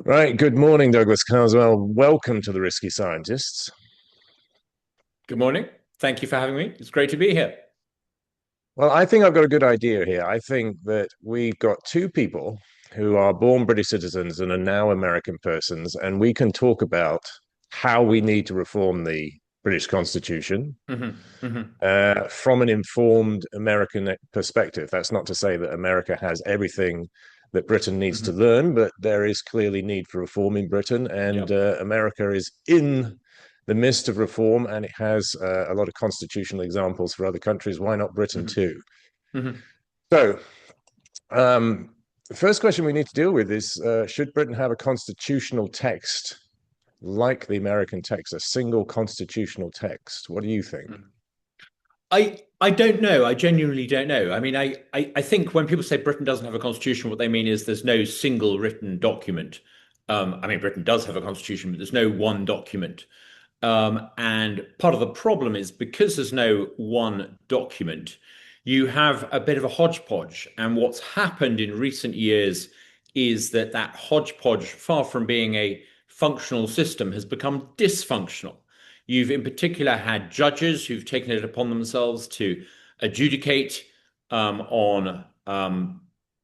Right. Good morning, Douglas Carswell. Welcome to the Risky Scientists. Good morning. Thank you for having me. It's great to be here. Well, I think I've got a good idea here. I think that we've got two people who are born British citizens and are now American persons, and we can talk about how we need to reform the British Constitution Hmm. from an informed American perspective. That's not to say that America has everything that Britain needs to Hmm. learn, but there is clearly need for reform in Britain, and Yep. America is in the midst of reform, and it has a lot of constitutional examples for other countries. Why not Britain Hmm. too? Hmm. So, the first question we need to deal with is should Britain have a constitutional text like the American text, a single constitutional text? What do you think? I don't know. I genuinely don't know. I mean, I think when people say Britain doesn't have a constitution, what they mean is there's no single written document. I mean, Britain does have a constitution, but there's no one document. And part of the problem is because there's no one document, you have a bit of a hodgepodge. And what's happened in recent years is that that hodgepodge, far from being a functional system, has become dysfunctional. You've in particular had judges who've taken it upon themselves to adjudicate on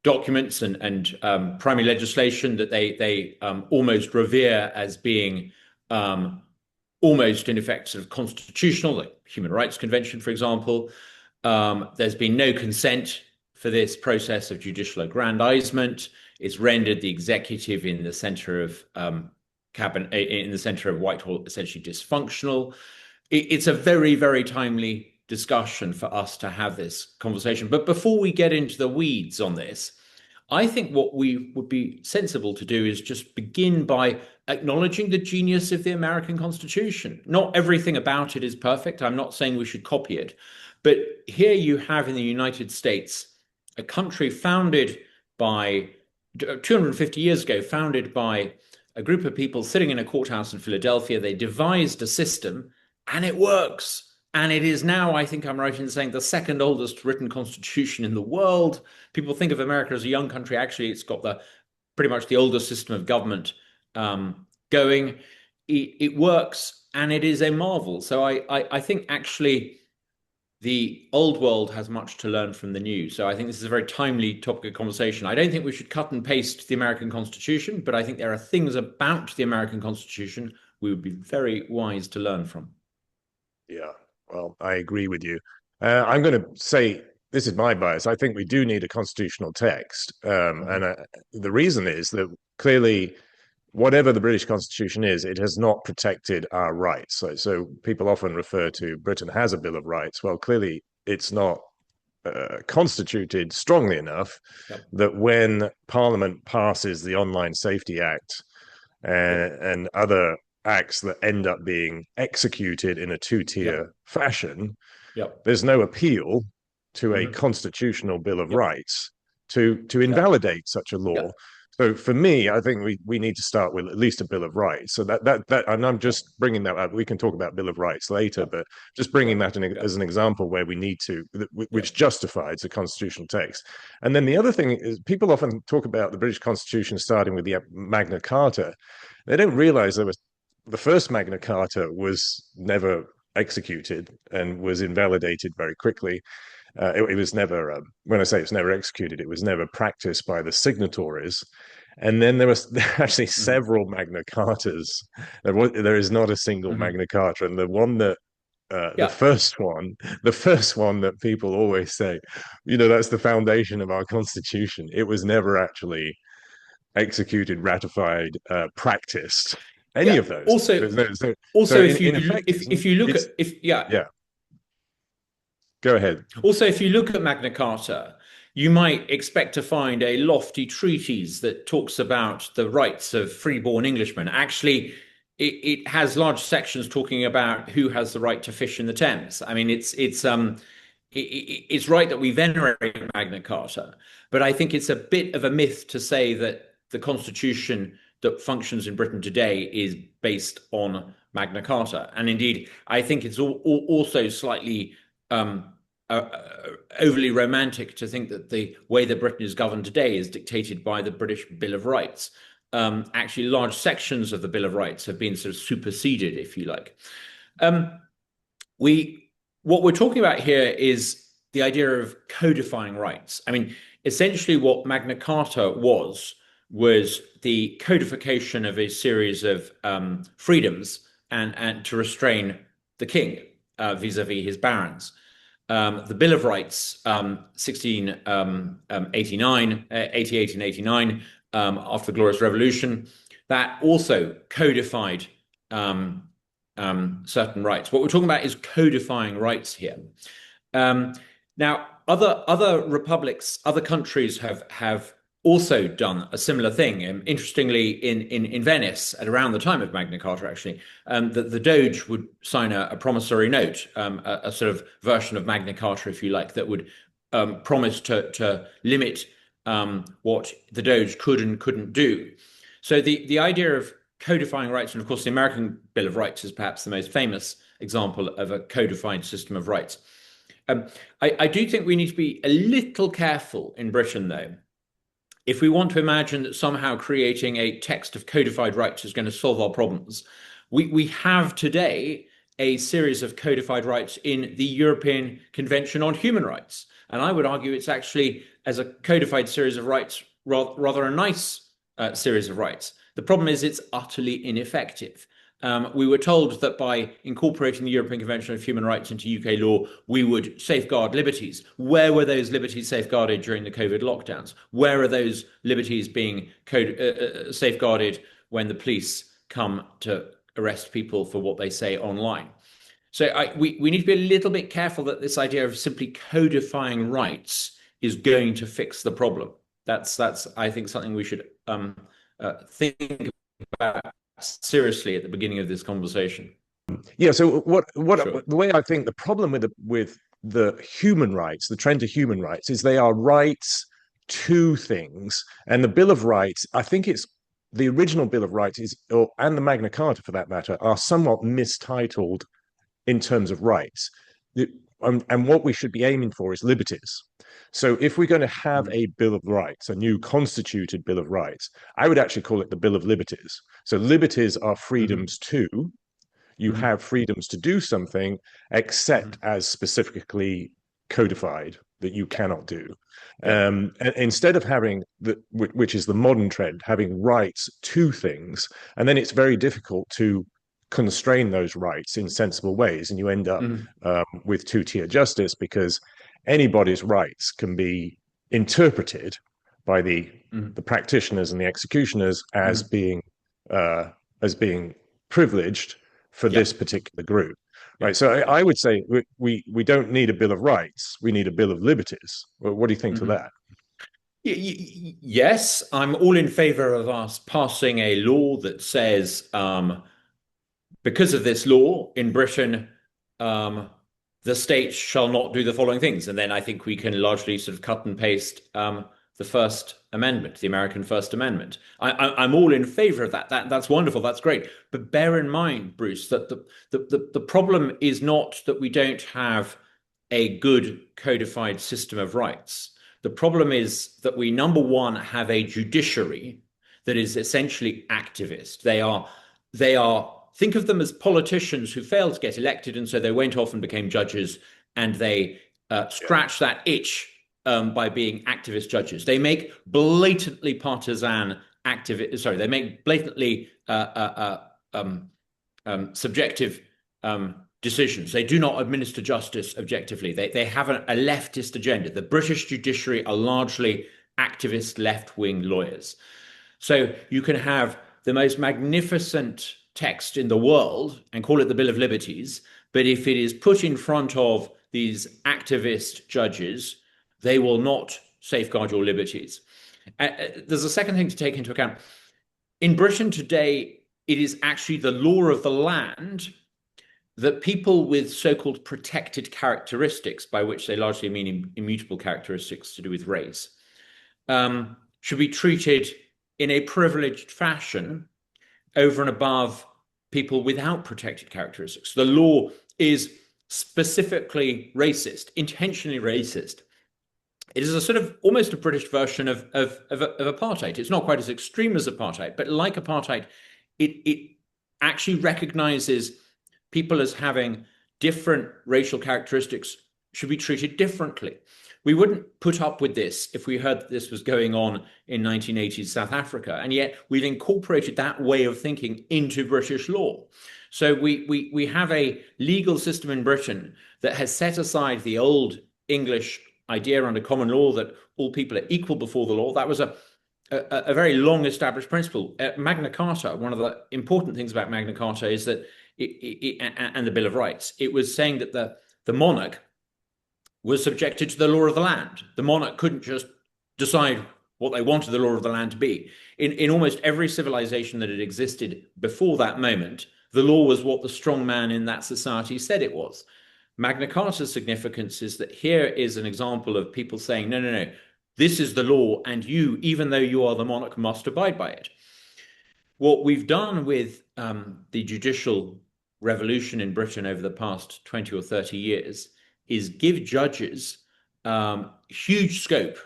documents and primary legislation that they almost revere as being almost in effect sort of constitutional, like Human Rights Convention, for example. There's been no consent for this process of judicial aggrandizement. It's rendered the executive in the center of cabinet, in the center of Whitehall, essentially dysfunctional. It's a very, very timely discussion for us to have this conversation. But before we get into the weeds on this, I think what we would be sensible to do is just begin by acknowledging the genius of the American Constitution. Not everything about it is perfect. I'm not saying we should copy it. But here you have in the United States a country founded by 250 years ago, founded by a group of people sitting in a courthouse in Philadelphia. They devised a system and it works. And it is now, I think I'm right in saying, the second oldest written constitution in the world. People think of America as a young country. Actually, it's got the pretty much the oldest system of government going. It works and it is a marvel. So I think actually the old world has much to learn from the new. So I think this is a very timely topic of conversation. I don't think we should cut and paste the American Constitution, but I think there are things about the American Constitution we would be very wise to learn from. Yeah, well, I agree with you. I'm going to say this is my bias. I think we do need a constitutional text, and Mhm. the reason is that clearly, whatever the British Constitution is, it has not protected our rights. So people often refer to Britain has a Bill of Rights. Well, clearly, it's not constituted strongly enough Yep. that when Parliament passes the Online Safety Act Yep. and other acts that end up being executed in a two-tier Yep. fashion, Yep. there's no appeal to a Hmm. constitutional Bill of Yep. Rights to Yep. invalidate such a law. Yep. So for me, I think we need to start with at least a Bill of Rights. So that and I'm Yep. just bringing that up. We can talk about Bill of Rights later, Yep. but just bringing Yep. that in Yep. as an example where we need to, which Yep. justifies a constitutional text. And then the other thing is people often talk about the British Constitution starting with the Magna Carta. They don't realize there was the first Magna Carta was never executed and was invalidated very quickly. It was never, when I say it's never executed, it was never practiced by the signatories. And then there was actually Hmm. several Magna Cartas. There is not a single Hmm. Magna Carta, and the one that Yeah. the first one that people always say, that's the foundation of our Constitution. It was never actually executed, ratified, practiced. Any Yeah. of those. Also, So also, if you in effect, if you look it's at if yeah, yeah. Go ahead. also if you look at Magna Carta, you might expect to find a lofty treatise that talks about the rights of freeborn Englishmen. Actually, it has large sections talking about who has the right to fish in the Thames. I mean, it's right that we venerate Magna Carta, but I think it's a bit of a myth to say that the constitution that functions in Britain today is based on Magna Carta. And indeed, I think it's also slightly um, overly romantic to think that the way that Britain is governed today is dictated by the British Bill of Rights. actually large sections of the Bill of Rights have been sort of superseded, if you like. Um, what we're talking about here is the idea of codifying rights. I mean, essentially what Magna Carta was the codification of a series of freedoms and to restrain the king vis-a-vis his barons. The Bill of Rights, 1689, 88 and 89, after the Glorious Revolution, that also codified certain rights. What we're talking about is codifying rights here. Now, other republics, other countries have also done a similar thing. Interestingly, in Venice, at around the time of Magna Carta, actually, the Doge would sign a promissory note, a sort of version of Magna Carta, if you like, that would promise to limit what the Doge could and couldn't do. So the idea of codifying rights, and of course the American Bill of Rights is perhaps the most famous example of a codified system of rights. I do think we need to be a little careful in Britain, though. If we want to imagine that somehow creating a text of codified rights is going to solve our problems, we have today a series of codified rights in the European Convention on Human Rights. And I would argue it's actually, as a codified series of rights, rather a nice series of rights. The problem is it's utterly ineffective. We were told that by incorporating the European Convention of Human Rights into UK law, we would safeguard liberties. Where were those liberties safeguarded during the COVID lockdowns? Where are those liberties being safeguarded when the police come to arrest people for what they say online? So we need to be a little bit careful that this idea of simply codifying rights is going to fix the problem. That's I think, something we should think about seriously at the beginning of this conversation. Yeah. So Sure. the way I think the problem with the human rights, the trend to human rights, is they are rights to things, and the Bill of Rights, I think it's the original Bill of Rights and the Magna Carta for that matter, are somewhat mistitled in terms of rights. And what we should be aiming for is liberties. So if we're going to have a Bill of Rights, a new constituted Bill of Rights, I would actually call it the Bill of Liberties. So liberties are freedoms too. You have freedoms to do something, except as specifically codified that you cannot do. And instead of having which is the modern trend, having rights to things, and then it's very difficult to constrain those rights in sensible ways, and you end up with two-tier justice, because anybody's rights can be interpreted by the practitioners and the executioners as being privileged for this particular group, right? So I would say we don't need a Bill of Rights; we need a Bill of Liberties. What do you think to that? Yes, I'm all in favor of us passing a law that says, because of this law in Britain, the state shall not do the following things. And then I think we can largely sort of cut and paste the First Amendment, the American First Amendment. I'm all in favor of that. That's wonderful. That's great. But bear in mind, Bruce, that the problem is not that we don't have a good codified system of rights. The problem is that we, number one, have a judiciary that is essentially activist. They are think of them as politicians who failed to get elected, and so they went off and became judges, and they scratch that itch by being activist judges. They make blatantly partisan they make blatantly subjective decisions. They do not administer justice objectively. They have a leftist agenda. The British judiciary are largely activist left-wing lawyers. So you can have the most magnificent text in the world and call it the Bill of Liberties, but if it is put in front of these activist judges, they will not safeguard your liberties. There's a second thing to take into account. In Britain today, it is actually the law of the land that people with so-called protected characteristics, by which they largely mean immutable characteristics to do with race, should be treated in a privileged fashion over and above people without protected characteristics. The law is specifically racist, intentionally racist, It is a sort of almost a British version of apartheid. It's not quite as extreme as apartheid, but like apartheid, it actually recognizes people as having different racial characteristics should be treated differently. We wouldn't put up with this if we heard that this was going on in 1980s South Africa, and yet we've incorporated that way of thinking into British law. So we have a legal system in Britain that has set aside the old English idea under common law that all people are equal before the law. That was a very long established principle. Magna Carta, one of the important things about Magna Carta is that and the Bill of Rights, it was saying that the monarch was subjected to the law of the land. The monarch couldn't just decide what they wanted the law of the land to be. In almost every civilization that had existed before that moment, the law was what the strong man in that society said it was. Magna Carta's significance is that here is an example of people saying, no, no, no, this is the law, and you, even though you are the monarch, must abide by it. What we've done with the judicial revolution in Britain over the past 20 or 30 years is give judges huge scope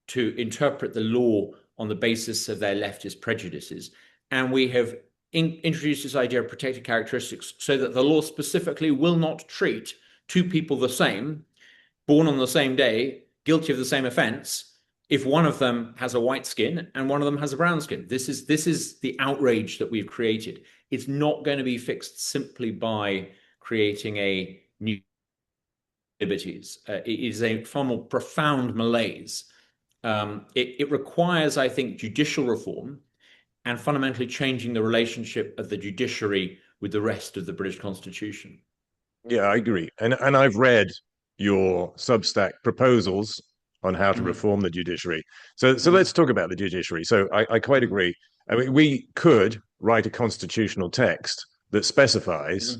to interpret the law on the basis of their leftist prejudices. And we have introduced this idea of protected characteristics so that the law specifically will not treat two people the same, born on the same day, guilty of the same offense, if one of them has a white skin and one of them has a brown skin. This is the outrage that we've created. It's not going to be fixed simply by creating a new liberties. It is a far more profound malaise. It requires, I think, judicial reform and fundamentally changing the relationship of the judiciary with the rest of the British Constitution. Yeah, I agree. And I've read your Substack proposals on how to reform the judiciary. So let's talk about the judiciary. So I quite agree. I mean, we could write a constitutional text that specifies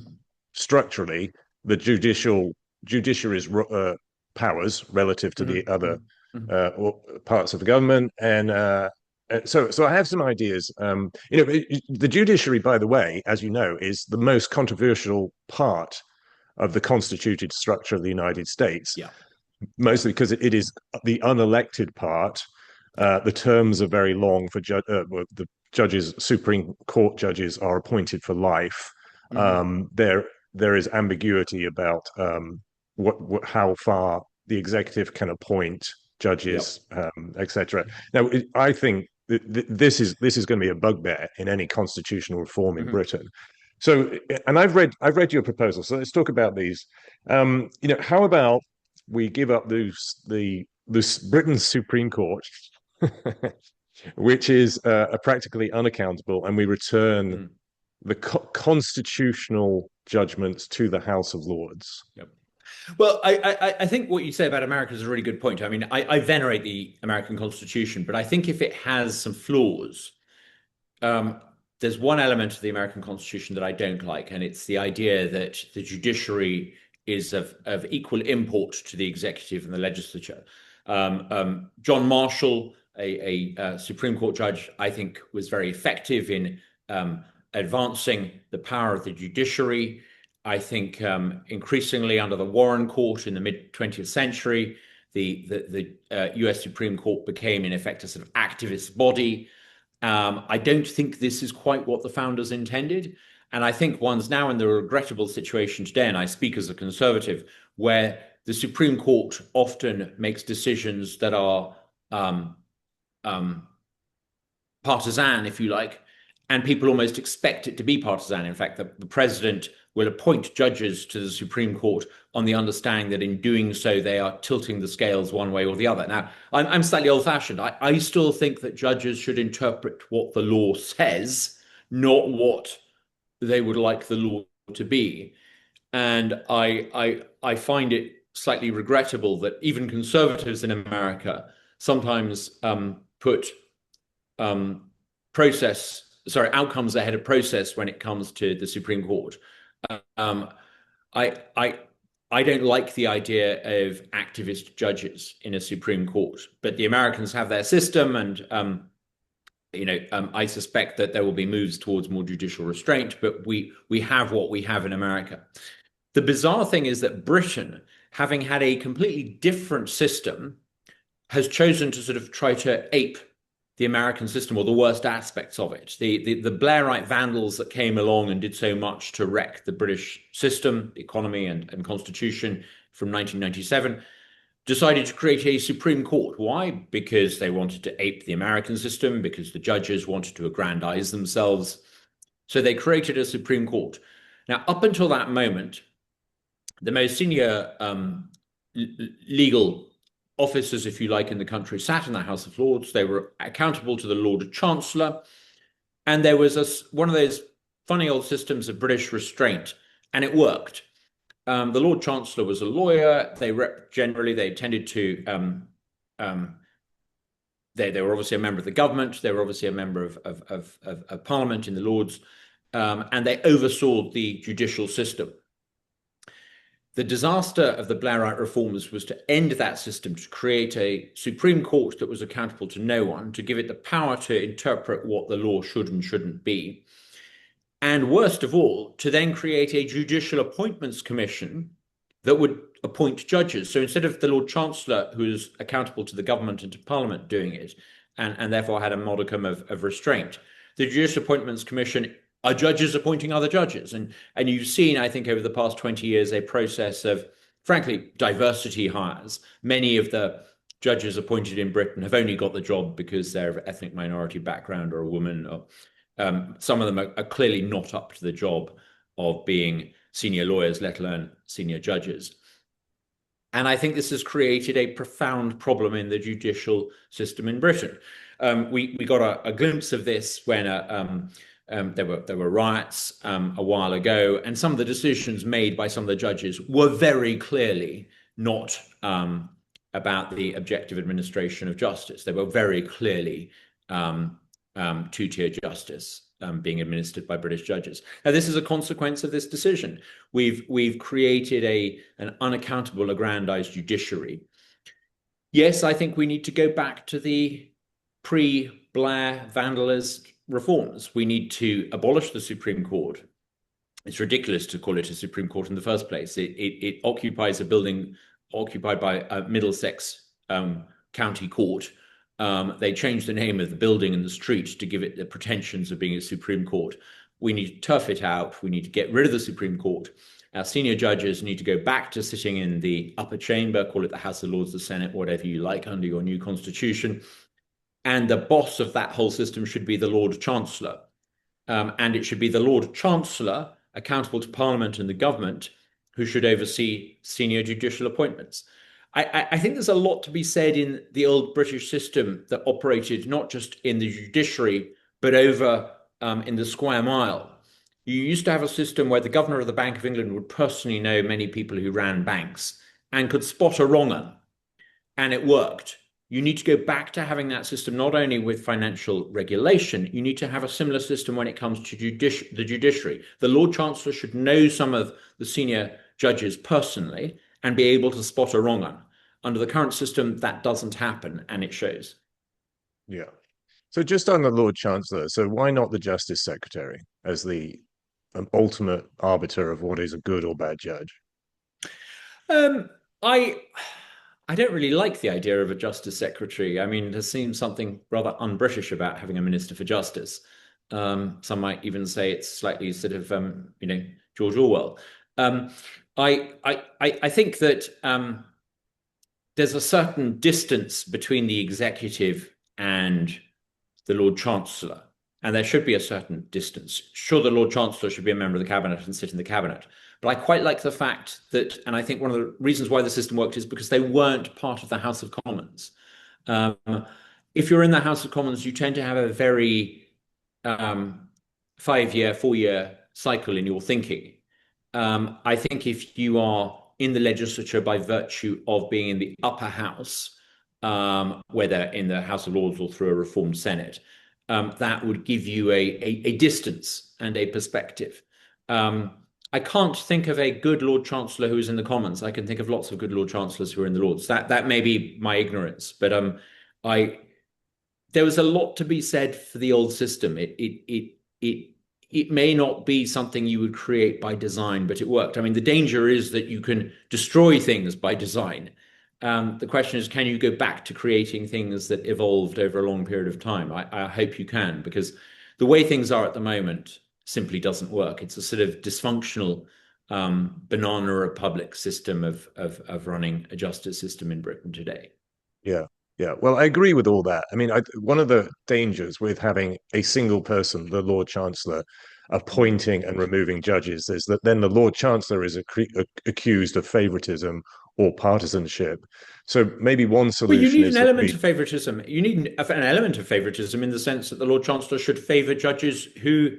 structurally the judiciary's powers relative to the other parts of the government. And so I have some ideas. The judiciary, by the way, as you know, is the most controversial part of the constituted structure of the United States. Yeah. Mostly because it is the unelected part. The terms are very long for the judges. Supreme Court judges are appointed for life. There is ambiguity about how far the executive can appoint judges, etc. Now, I think this is going to be a bugbear in any constitutional reform in Britain. So, and I've read your proposal. So let's talk about these. How about we give up the Britain's Supreme Court, which is practically unaccountable, and we return the constitutional judgments to the House of Lords. Yep. Well, I think what you say about America is a really good point. I mean, I venerate the American Constitution, but I think if it has some flaws, there's one element of the American Constitution that I don't like, and it's the idea that the judiciary is of equal import to the executive and the legislature. John Marshall, a Supreme Court judge, I think was very effective in advancing the power of the judiciary. I think increasingly under the Warren Court in the mid-20th century, the US Supreme Court became in effect a sort of activist body. I don't think this is quite what the founders intended. And I think one's now in the regrettable situation today, and I speak as a conservative, where the Supreme Court often makes decisions that are partisan, if you like, and people almost expect it to be partisan. In fact, the president will appoint judges to the Supreme Court on the understanding that in doing so, they are tilting the scales one way or the other. Now, I'm slightly old-fashioned. I still think that judges should interpret what the law says, not what they would like the law to be. And I find it slightly regrettable that even conservatives in America sometimes put outcomes ahead of process when it comes to the Supreme Court. I don't like the idea of activist judges in a Supreme Court, but the Americans have their system, and I suspect that there will be moves towards more judicial restraint, but we have what we have in America. The bizarre thing is that Britain, having had a completely different system has chosen to sort of try to ape the American system, or the worst aspects of it. The Blairite vandals that came along and did so much to wreck the British system, economy, and constitution from 1997, decided to create a Supreme Court. Why? Because they wanted to ape the American system, because the judges wanted to aggrandize themselves. So they created a Supreme Court. Now, up until that moment, the most senior legal officers, if you like, in the country sat in the House of Lords. They were accountable to the Lord Chancellor. And there was one of those funny old systems of British restraint, and it worked. The Lord Chancellor was a lawyer. They tended to, they were obviously a member of the government. They were obviously a member of Parliament in the Lords, and they oversaw the judicial system. The disaster of the Blairite reforms was to end that system, to create a Supreme Court that was accountable to no one, to give it the power to interpret what the law should and shouldn't be. And worst of all, to then create a judicial appointments commission that would appoint judges. So instead of the Lord Chancellor, who is accountable to the government and to Parliament, doing it, and therefore had a modicum of restraint, the Judicial Appointments Commission are judges appointing other judges. And you've seen, I think, over the past 20 years, a process of, frankly, diversity hires. Many of the judges appointed in Britain have only got the job because they're of ethnic minority background or a woman, or some of them are clearly not up to the job of being senior lawyers, let alone senior judges. And I think this has created a profound problem in the judicial system in Britain. We got a glimpse of this when there were riots a while ago, and some of the decisions made by some of the judges were very clearly not about the objective administration of justice. They were very clearly two-tier justice being administered by British judges. Now, this is a consequence of this decision. We've created an unaccountable, aggrandized judiciary. Yes, I think we need to go back to the pre-Blair vandalist reforms. We need to abolish the Supreme Court. It's ridiculous to call it a Supreme Court in the first place. It occupies a building occupied by a Middlesex county court. They changed the name of the building and the street to give it the pretensions of being a Supreme Court. We need to turf it out. We need to get rid of the Supreme Court. Our senior judges need to go back to sitting in the upper chamber, call it the House of Lords, the Senate, whatever you like, under your new constitution. And the boss of that whole system should be the Lord Chancellor. And it should be the Lord Chancellor, accountable to Parliament and the government, who should oversee senior judicial appointments. I think there's a lot to be said in the old British system that operated not just in the judiciary, but over in the square mile. You used to have a system where the governor of the Bank of England would personally know many people who ran banks and could spot a wronger, and it worked. You need to go back to having that system, not only with financial regulation, you need to have a similar system when it comes to the judiciary. The Lord Chancellor should know some of the senior judges personally and be able to spot a wronger. Under the current system, that doesn't happen, and it shows. Yeah. So just on the Lord Chancellor, so why not the Justice Secretary as the ultimate arbiter of what is a good or bad judge? I don't really like the idea of a Justice Secretary. I mean, there seems something rather un-British about having a Minister for Justice. Some might even say it's slightly sort of, George Orwell. I think that there's a certain distance between the executive and the Lord Chancellor, and there should be a certain distance. Sure, the Lord Chancellor should be a member of the cabinet and sit in the cabinet, but I quite like the fact that, and I think one of the reasons why the system worked is because they weren't part of the House of Commons. If you're in the House of Commons, you tend to have a very 5-year, 4-year cycle in your thinking. I think if you are in the legislature by virtue of being in the upper house, whether in the House of Lords or through a reformed Senate, that would give you a distance and a perspective. I can't think of a good Lord Chancellor who is in the Commons. I can think of lots of good Lord Chancellors who are in the Lords. That may be my ignorance, but there was a lot to be said for the old system. It may not be something you would create by design, but it worked. I mean, the danger is that you can destroy things by design. The question is, can you go back to creating things that evolved over a long period of time? I hope you can, because the way things are at the moment simply doesn't work. It's a sort of dysfunctional banana republic system of running a justice system in Britain today. Yeah, yeah. Well, I agree with all that. I mean, one of the dangers with having a single person, the Lord Chancellor, Mm. appointing and removing judges is that then the Lord Chancellor is accused of favoritism or partisanship. So maybe one Well, you solution need is an that element we, of favoritism. You need an element of favoritism in the sense that the Lord Chancellor should favour judges who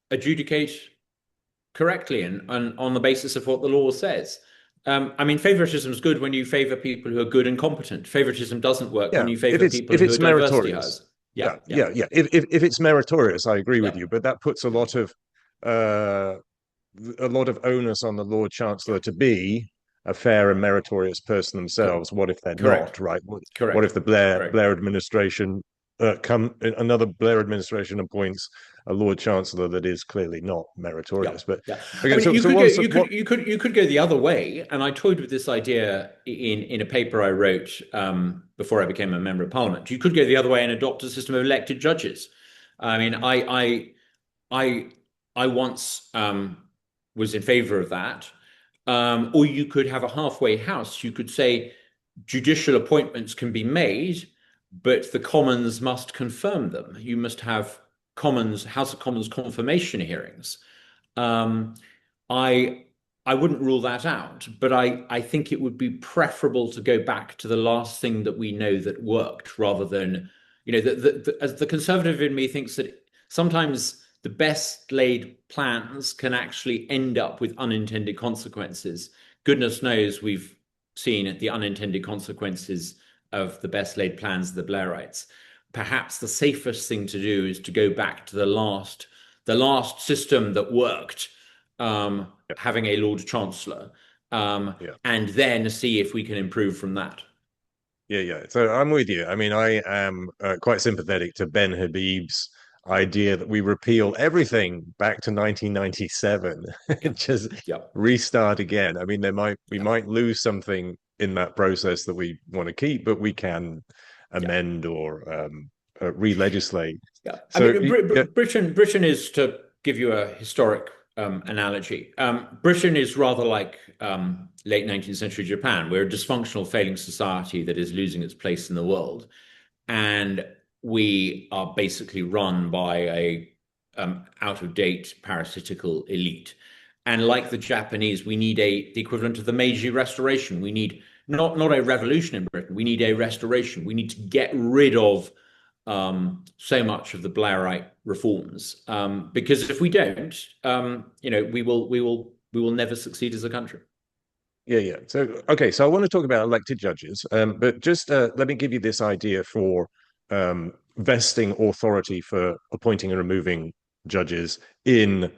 adjudicate correctly and on the basis of what the law says. I mean, favoritism is good when you favour people who are good and competent. Favoritism doesn't work when yeah, you favour people if who are it's diversity meritorious, hires. Yeah, yeah, yeah, yeah, yeah. If it's meritorious, I agree yeah, with you, but that puts uh, a lot of onus on the Lord Chancellor to be a fair and meritorious person Co- themselves. What if they're correct, not, right? What correct, if the Blair correct. administration another Blair administration appoints a Lord Chancellor that is clearly not Yeah, meritorious? But yeah. I okay, mean, you so could go, one what you could go the other way. And I toyed with this idea in a paper I wrote before I became a member of Parliament. You could go the other way and adopt a system of elected judges. I mean, I, I once was in favour of that. Or you could have a halfway house. You could say judicial appointments can be made, but the Commons must confirm them. You must have House of Commons confirmation hearings. Um, I I wouldn't rule that out, but I think it would be preferable to go back to the last thing that we know that worked rather than, as the conservative in me thinks that sometimes the best laid plans can actually end up with unintended consequences. Goodness knows we've seen the unintended consequences of the best laid plans of the Blairites. Perhaps the safest thing to do is to go back to the last system that worked, having a Lord Chancellor, yeah. and then see if we can improve from that. Yeah, yeah. So I'm with you. I mean, I am quite sympathetic to Ben Habib's idea that we repeal everything back to 1997 Yeah, and just yeah, restart again. I mean, we yeah, might lose something in that process that we want to keep, but we can yeah. amend or re-legislate. Yeah, I So mean, yeah, Britain is, to give you a historic analogy. Britain is rather like late 19th century Japan. We're a dysfunctional, failing society that is losing its place in the world, and we are basically run by a out of date, parasitical elite. And like the Japanese, we need the equivalent of the Meiji Restoration. We need not a revolution in Britain. We need a restoration. We need to get rid of so much of the Blairite reforms, because if we don't, we will never succeed as a country. yeah, yeah. So, okay, so I want to talk about elected judges, but just let me give you this idea for vesting authority for appointing and removing judges in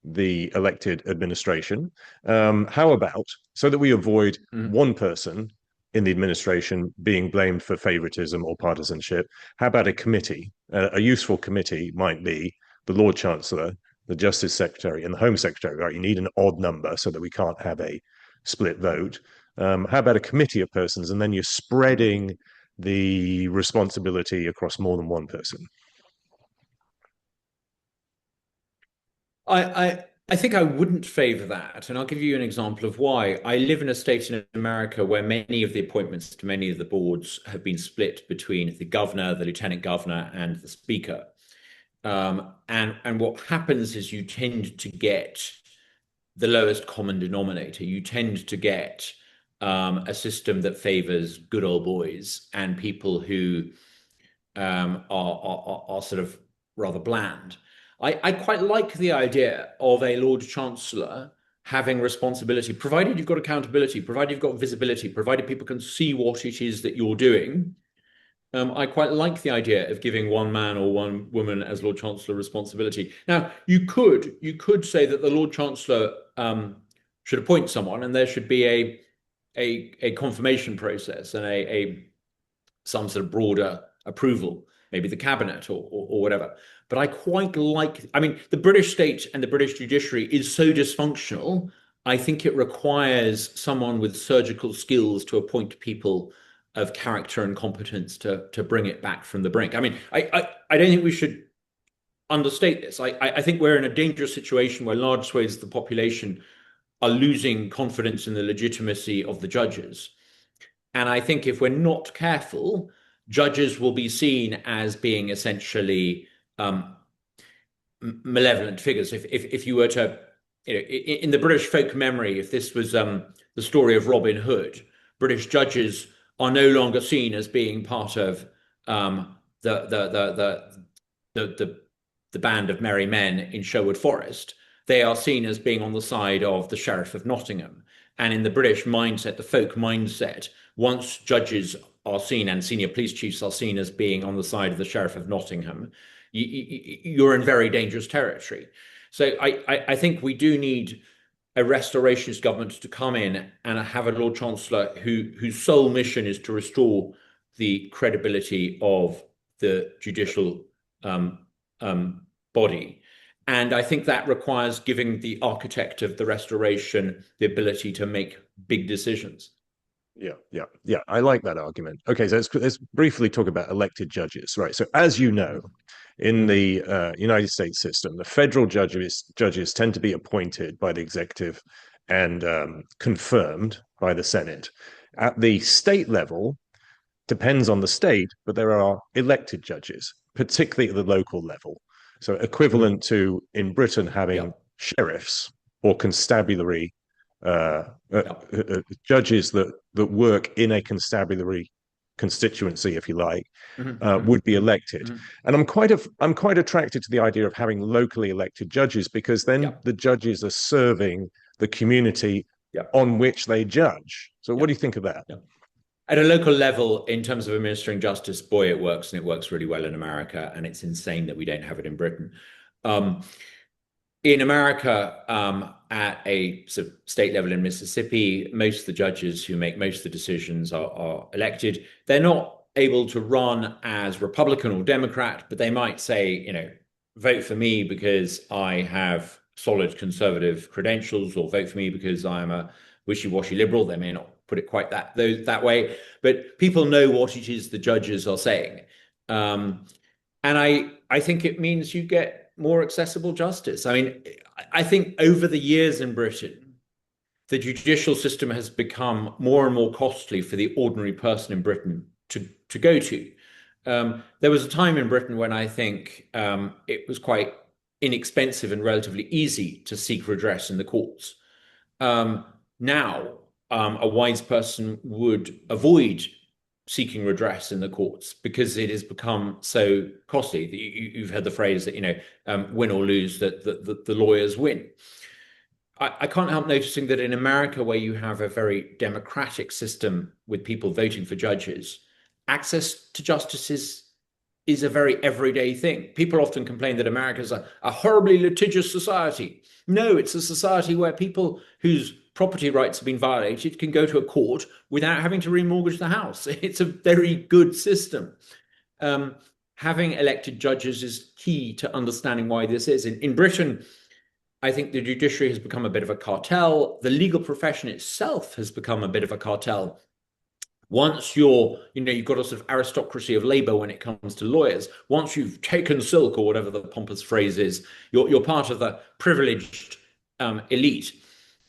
the elected administration. How about, so that we avoid Mhm. one person in the administration being blamed for favoritism or partisanship, how about a committee? A useful committee might be the Lord Chancellor, the Justice Secretary, and the Home Secretary, right? You need an odd number so that we can't have a split vote. How about a committee of persons, and then you're spreading the responsibility across more than one person? I think I wouldn't favor that, and I'll give you an example of why. I live in a state in America where many of the appointments to many of the boards have been split between the governor, the lieutenant governor, and the speaker. And what happens is you tend to get the lowest common denominator. You tend to get a system that favors good old boys and people who are sort of rather bland. I quite like the idea of a Lord Chancellor having responsibility, provided you've got accountability, provided you've got visibility, provided people can see what it is that you're doing. I quite like the idea of giving one man or one woman as Lord Chancellor responsibility. Now, you could say that the Lord Chancellor should appoint someone, and there should be a confirmation process and a some sort of broader approval, maybe the cabinet or whatever. But I quite like, I mean, the British state and the British judiciary is so dysfunctional. I think it requires someone with surgical skills to appoint people of character and competence to bring it back from the brink. I mean, I don't think we should understate this. I think we're in a dangerous situation where large swathes of the population are losing confidence in the legitimacy of the judges. And I think if we're not careful, judges will be seen as being essentially malevolent figures. If you were to, in the British folk memory, if this was the story of Robin Hood, British judges are no longer seen as being part of the, the band of merry men in Sherwood Forest. They are seen as being on the side of the Sheriff of Nottingham. And in the British mindset, the folk mindset, once judges are seen and senior police chiefs are seen as being on the side of the Sheriff of Nottingham, you're in very dangerous territory. So I think we do need a restorationist government to come in and have a Lord Chancellor whose sole mission is to restore the credibility of the judicial body. And I think that requires giving the architect of the restoration the ability to make big decisions. Yeah. I like that argument. Okay, so let's briefly talk about elected judges, right? So as you know, in the United States system, the federal judges tend to be appointed by the executive and confirmed by the Senate. At the state level, depends on the state, but there are elected judges, particularly at the local level. So equivalent to in Britain having sheriffs or constabulary judges that work in a constabulary constituency, if you like, would be elected. And I'm quite attracted to the idea of having locally elected judges, because then the judges are serving the community on which they judge. So what do you think of that? At a local level, in terms of administering justice, boy, it works, and it works really well in America, and it's insane that we don't have it in Britain. In America, at a sort of state level in Mississippi, most of the judges who make most of the decisions are elected. They're not able to run as Republican or Democrat, but they might say, vote for me because I have solid conservative credentials, or vote for me because I'm a wishy-washy liberal. They may not put it quite that way, but people know what it is the judges are saying. And I think it means you get more accessible justice. I mean, I think over the years in Britain, the judicial system has become more and more costly for the ordinary person in Britain to go to. There was a time in Britain when I think it was quite inexpensive and relatively easy to seek redress in the courts. Now, a wise person would avoid seeking redress in the courts because it has become so costly. You've heard the phrase that, win or lose, that the lawyers win. I can't help noticing that in America, where you have a very democratic system with people voting for judges, access to justice is a very everyday thing. People often complain that America is a horribly litigious society. No, it's a society where people whose property rights have been violated can go to a court without having to remortgage the house. It's a very good system. Having elected judges is key to understanding why this is. In Britain, I think the judiciary has become a bit of a cartel. The legal profession itself has become a bit of a cartel. Once you've got a sort of aristocracy of labor when it comes to lawyers. Once you've taken silk, or whatever the pompous phrase is, you're part of the privileged elite.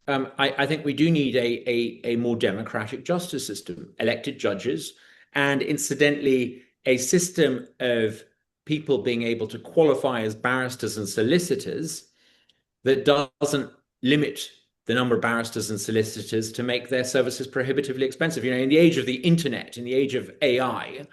I think we do need a more democratic justice system, elected judges, and incidentally, a system of people being able to qualify as barristers and solicitors that doesn't limit the number of barristers and solicitors to make their services prohibitively expensive. In the age of the internet, in the age of AI,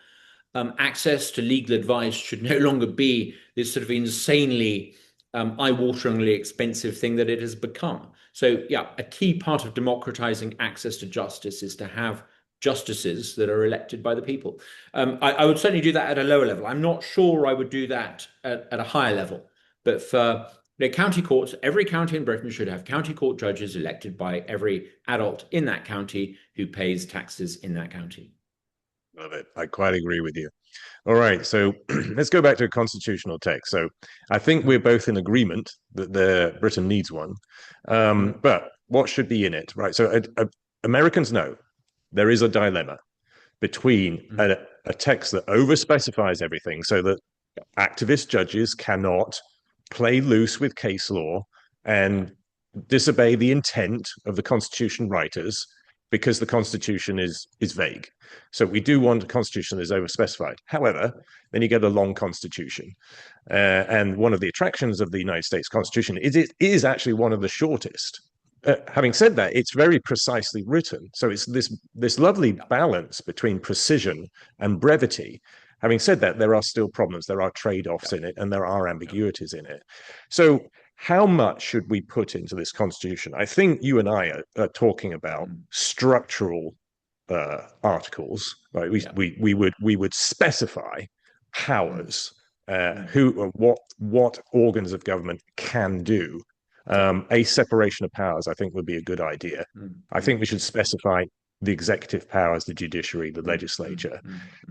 access to legal advice should no longer be this sort of insanely eye-wateringly expensive thing that it has become. So, a key part of democratizing access to justice is to have justices that are elected by the people. I would certainly do that at a lower level. I'm not sure I would do that at a higher level. But for county courts, every county in Britain should have county court judges elected by every adult in that county who pays taxes in that county. Love it. I quite agree with you. All right, so let's go back to a constitutional text. So I think we're both in agreement that Britain needs one. But what should be in it, right? So Americans know there is a dilemma between a text that overspecifies everything so that activist judges cannot play loose with case law and disobey the intent of the Constitution writers because the Constitution is vague. So we do want a Constitution that is overspecified. However, then you get a long Constitution. And one of the attractions of the United States Constitution is it is actually one of the shortest. Having said that, it's very precisely written. So it's this lovely balance between precision and brevity. Having said that, there are still problems. There are trade-offs in it, and there are ambiguities in it. So how much should we put into this Constitution? I think you and I are talking about structural articles. Right? We would specify powers, what organs of government can do. A separation of powers, I think, would be a good idea. I think we should specify the executive powers, the judiciary, the legislature.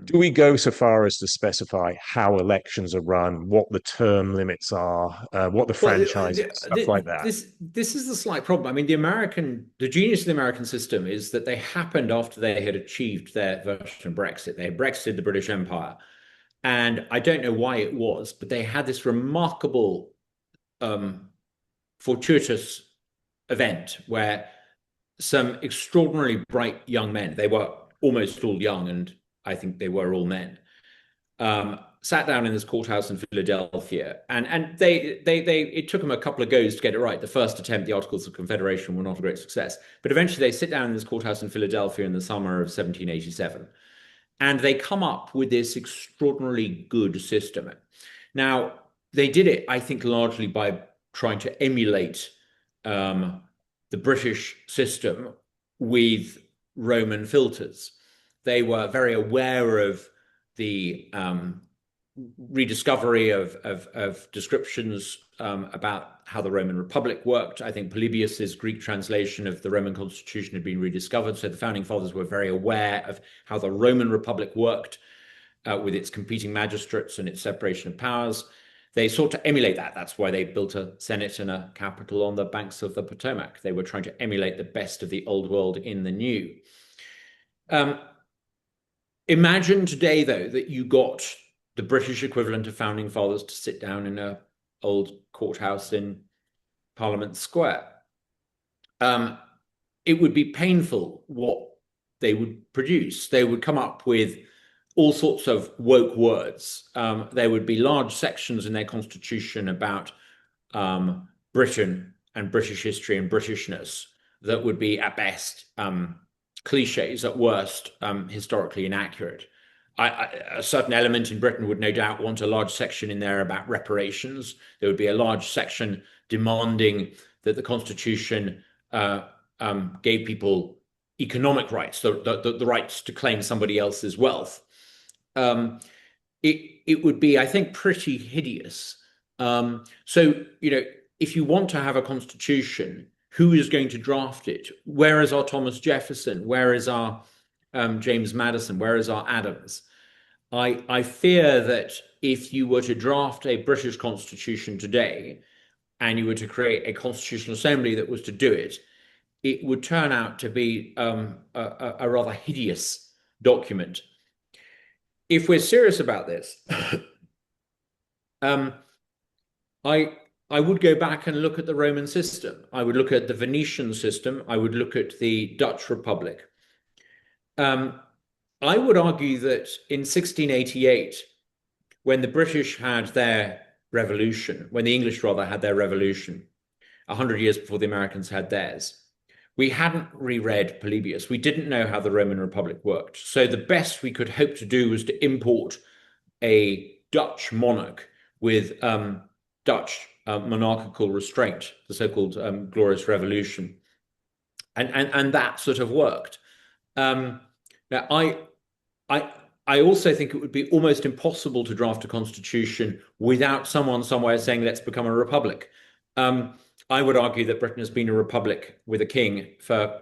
Do we go so far as to specify how elections are run, what the term limits are, what the franchise, stuff like that? This is the slight problem. I mean, the genius of the American system is that they happened after they had achieved their version of Brexit. They had Brexited the British Empire. And I don't know why it was, but they had this remarkable fortuitous event where some extraordinarily bright young men, they were almost all young, and I think they were all men, sat down in this courthouse in Philadelphia, and it took them a couple of goes to get it right. The first attempt, the Articles of Confederation, were not a great success, but eventually they sit down in this courthouse in Philadelphia in the summer of 1787, and they come up with this extraordinarily good system. Now, they did it, I think, largely by trying to emulate the British system with Roman filters. They were very aware of the rediscovery of descriptions about how the Roman Republic worked. I think Polybius's Greek translation of the Roman Constitution had been rediscovered. So the founding fathers were very aware of how the Roman Republic worked with its competing magistrates and its separation of powers. They sought to emulate that. That's why they built a Senate and a Capitol on the banks of the Potomac. They were trying to emulate the best of the old world in the new. Imagine today, though, that you got the British equivalent of founding fathers to sit down in an old courthouse in Parliament Square. It would be painful what they would produce. They would come up with all sorts of woke words. There would be large sections in their constitution about Britain and British history and Britishness that would be at best cliches, at worst historically inaccurate. A certain element in Britain would no doubt want a large section in there about reparations. There would be a large section demanding that the Constitution gave people economic rights, the rights to claim somebody else's wealth. It would be, I think, pretty hideous. So, if you want to have a constitution, who is going to draft it? Where is our Thomas Jefferson? Where is our James Madison? Where is our Adams? I fear that if you were to draft a British constitution today and you were to create a constitutional assembly that was to do it, it would turn out to be a rather hideous document. If we're serious about this, I would go back and look at the Roman system. I would look at the Venetian system. I would look at the Dutch Republic. I would argue that in 1688, when the British had their revolution, when the English rather had their revolution, 100 years before the Americans had theirs, we hadn't reread Polybius. We didn't know how the Roman Republic worked. So the best we could hope to do was to import a Dutch monarch with Dutch monarchical restraint, the so-called Glorious Revolution. And that sort of worked. Now, I also think it would be almost impossible to draft a constitution without someone somewhere saying, let's become a republic. I would argue that Britain has been a republic with a king for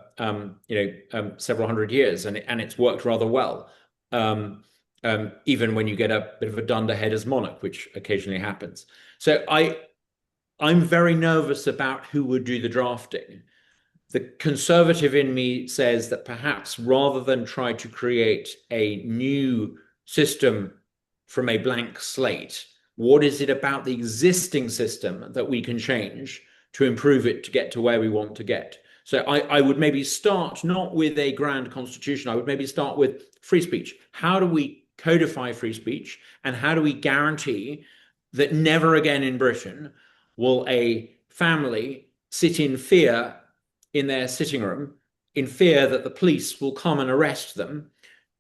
several hundred years, and it's worked rather well. Even when you get a bit of a dunderhead as monarch, which occasionally happens. So I'm very nervous about who would do the drafting. the conservative in me says that perhaps rather than try to create a new system from a blank slate, what is it about the existing system that we can change to improve it to get to where we want to get? So I would maybe start not with a grand constitution. I would maybe start with free speech. How do we codify free speech? And how do we guarantee that never again in Britain will a family sit in fear in their sitting room, in fear that the police will come and arrest them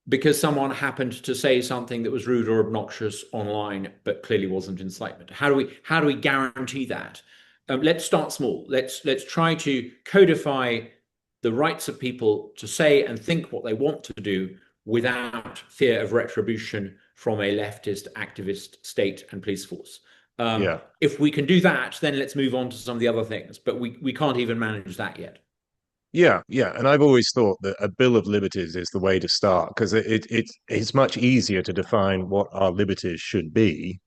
because someone happened to say something that was rude or obnoxious online, but clearly wasn't incitement? How do we guarantee that? Let's start small. Let's try to codify the rights of people to say and think what they want to do without fear of retribution from a leftist, activist state and police force. Yeah. If we can do that, then let's move on to some of the other things. But we can't even manage that yet. Yeah, yeah, and I've always thought that a Bill of Liberties is the way to start because it's much easier to define what our liberties should be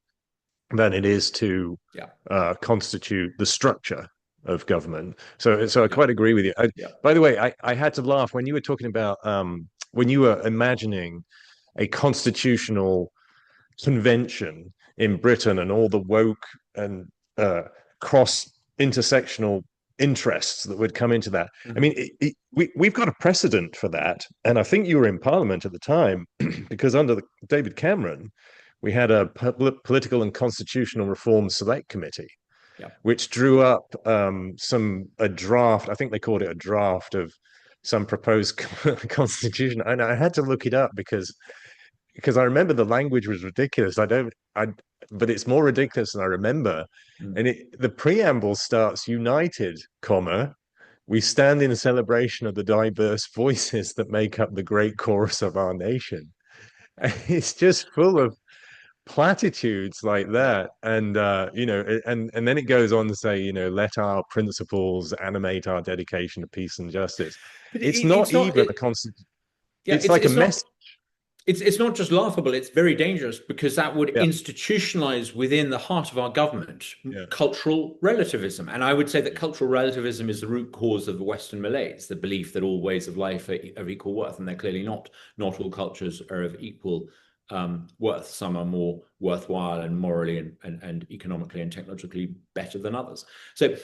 than it is to Yeah. constitute the structure of government. So I Yeah. quite agree with you. Yeah. By the way, I had to laugh when you were talking about when you were imagining a constitutional convention in Britain and all the woke and cross intersectional interests that would come into that. I mean, we've got a precedent for that, and I think you were in Parliament at the time because under David Cameron, we had a political and constitutional reform select committee, Yeah. which drew up a draft. I think they called it a draft of some proposed constitution, and I had to look it up because I remember the language was ridiculous. But it's more ridiculous than I remember. And the preamble starts united, comma, we stand in celebration of the diverse voices that make up the great chorus of our nation. And it's just full of platitudes like that. And and then it goes on to say, let our principles animate our dedication to peace and justice. But It's not it's not. even a constant. Yeah. It's like a It's not. mess. It's not just laughable, it's very dangerous because that would Yeah. institutionalize within the heart of our government Yeah. cultural relativism. And I would say that cultural relativism is the root cause of the Western malaise, the belief that all ways of life are of equal worth, and they're clearly not. Not all cultures are of equal worth. Some are more worthwhile and morally and economically and technologically better than others. So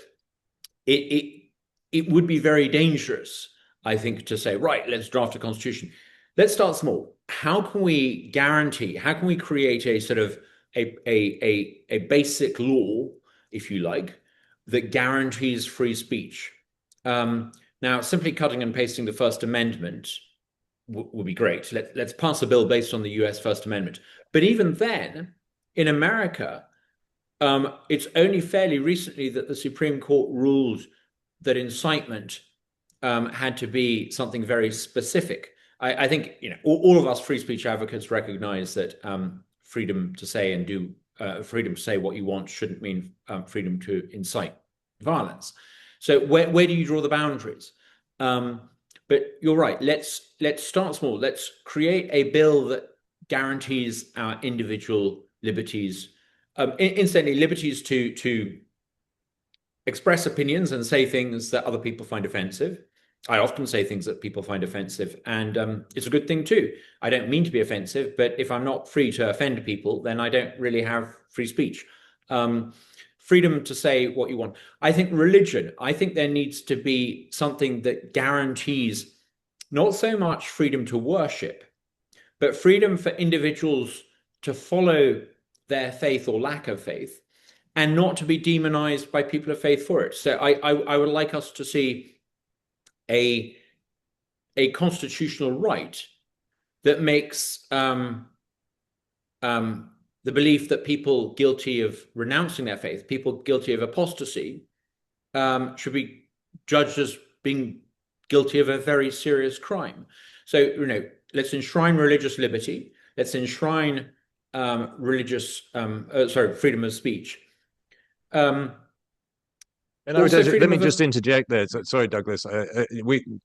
it would be very dangerous, I think, to say, right, let's draft a constitution. Let's start small. How can we guarantee, how can we create a sort of a basic law, if you like, that guarantees free speech? Now, simply cutting and pasting the First Amendment would be great. Let's pass a bill based on the US First Amendment. But even then, in America, it's only fairly recently that the Supreme Court ruled that incitement had to be something very specific. I think all of us free speech advocates recognize that freedom to say and do freedom to say what you want shouldn't mean freedom to incite violence. So where do you draw the boundaries? But you're right. Let's start small. Let's create a bill that guarantees our individual liberties. Incidentally, liberties to express opinions and say things that other people find offensive. I often say things that people find offensive, and it's a good thing too. I don't mean to be offensive, but if I'm not free to offend people, then I don't really have free speech. Freedom to say what you want. I think religion, I think there needs to be something that guarantees not so much freedom to worship, but freedom for individuals to follow their faith or lack of faith and not to be demonized by people of faith for it. So I would like us to see a constitutional right that makes the belief that people guilty of renouncing their faith, people guilty of apostasy, should be judged as being guilty of a very serious crime. So, let's enshrine religious liberty. Let's enshrine freedom of speech. And let me just interject there. Sorry, Douglas.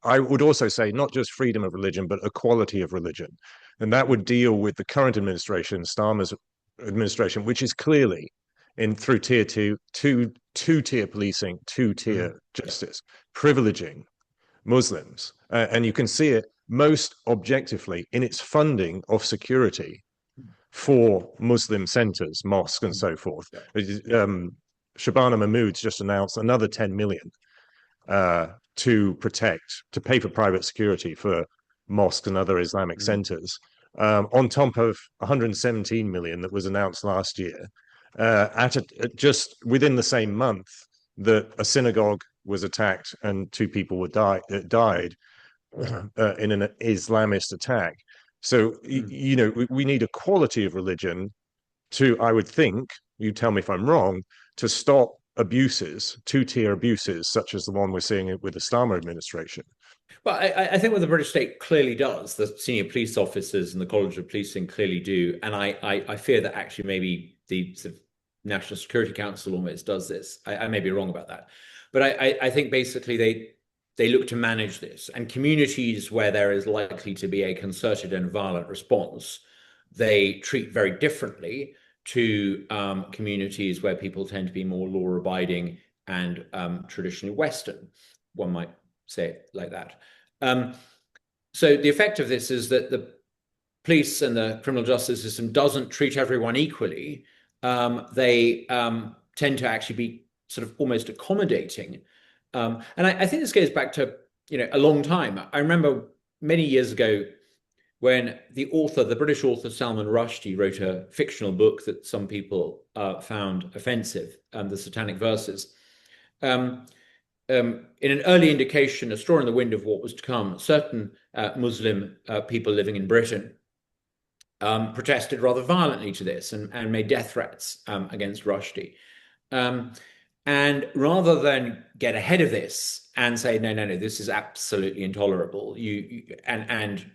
I would also say not just freedom of religion, but equality of religion, and that would deal with the current administration, Starmer's administration, which is clearly through tier two-tier policing, two-tier justice, privileging Muslims. And you can see it most objectively in its funding of security for Muslim centers, mosques, and so forth. Shabana Mahmood's just announced another 10 million to pay for private security for mosques and other Islamic centers, on top of 117 million that was announced last year. Just within the same month that a synagogue was attacked and two people died in an Islamist attack. So, you know, we need a quality of religion to, I would think, you tell me if I'm wrong, to stop abuses, two-tier abuses, such as the one we're seeing with the Starmer administration. Well, I think what the British state clearly does, the senior police officers and the College of Policing clearly do, and I fear that actually maybe the sort of National Security Council almost does this. I may be wrong about that, but I think basically they look to manage this, and communities where there is likely to be a concerted and violent response, they treat very differently to communities where people tend to be more law-abiding and traditionally Western, one might say it like that. So the effect of this is that the police and the criminal justice system doesn't treat everyone equally. They tend to actually be sort of almost accommodating. And I think this goes back to, you know, a long time. I remember many years ago when the British author Salman Rushdie wrote a fictional book that some people found offensive, The Satanic Verses. In an early indication, a straw in the wind of what was to come, certain Muslim people living in Britain protested rather violently to this and made death threats against Rushdie. And rather than get ahead of this and say, no, this is absolutely intolerable, and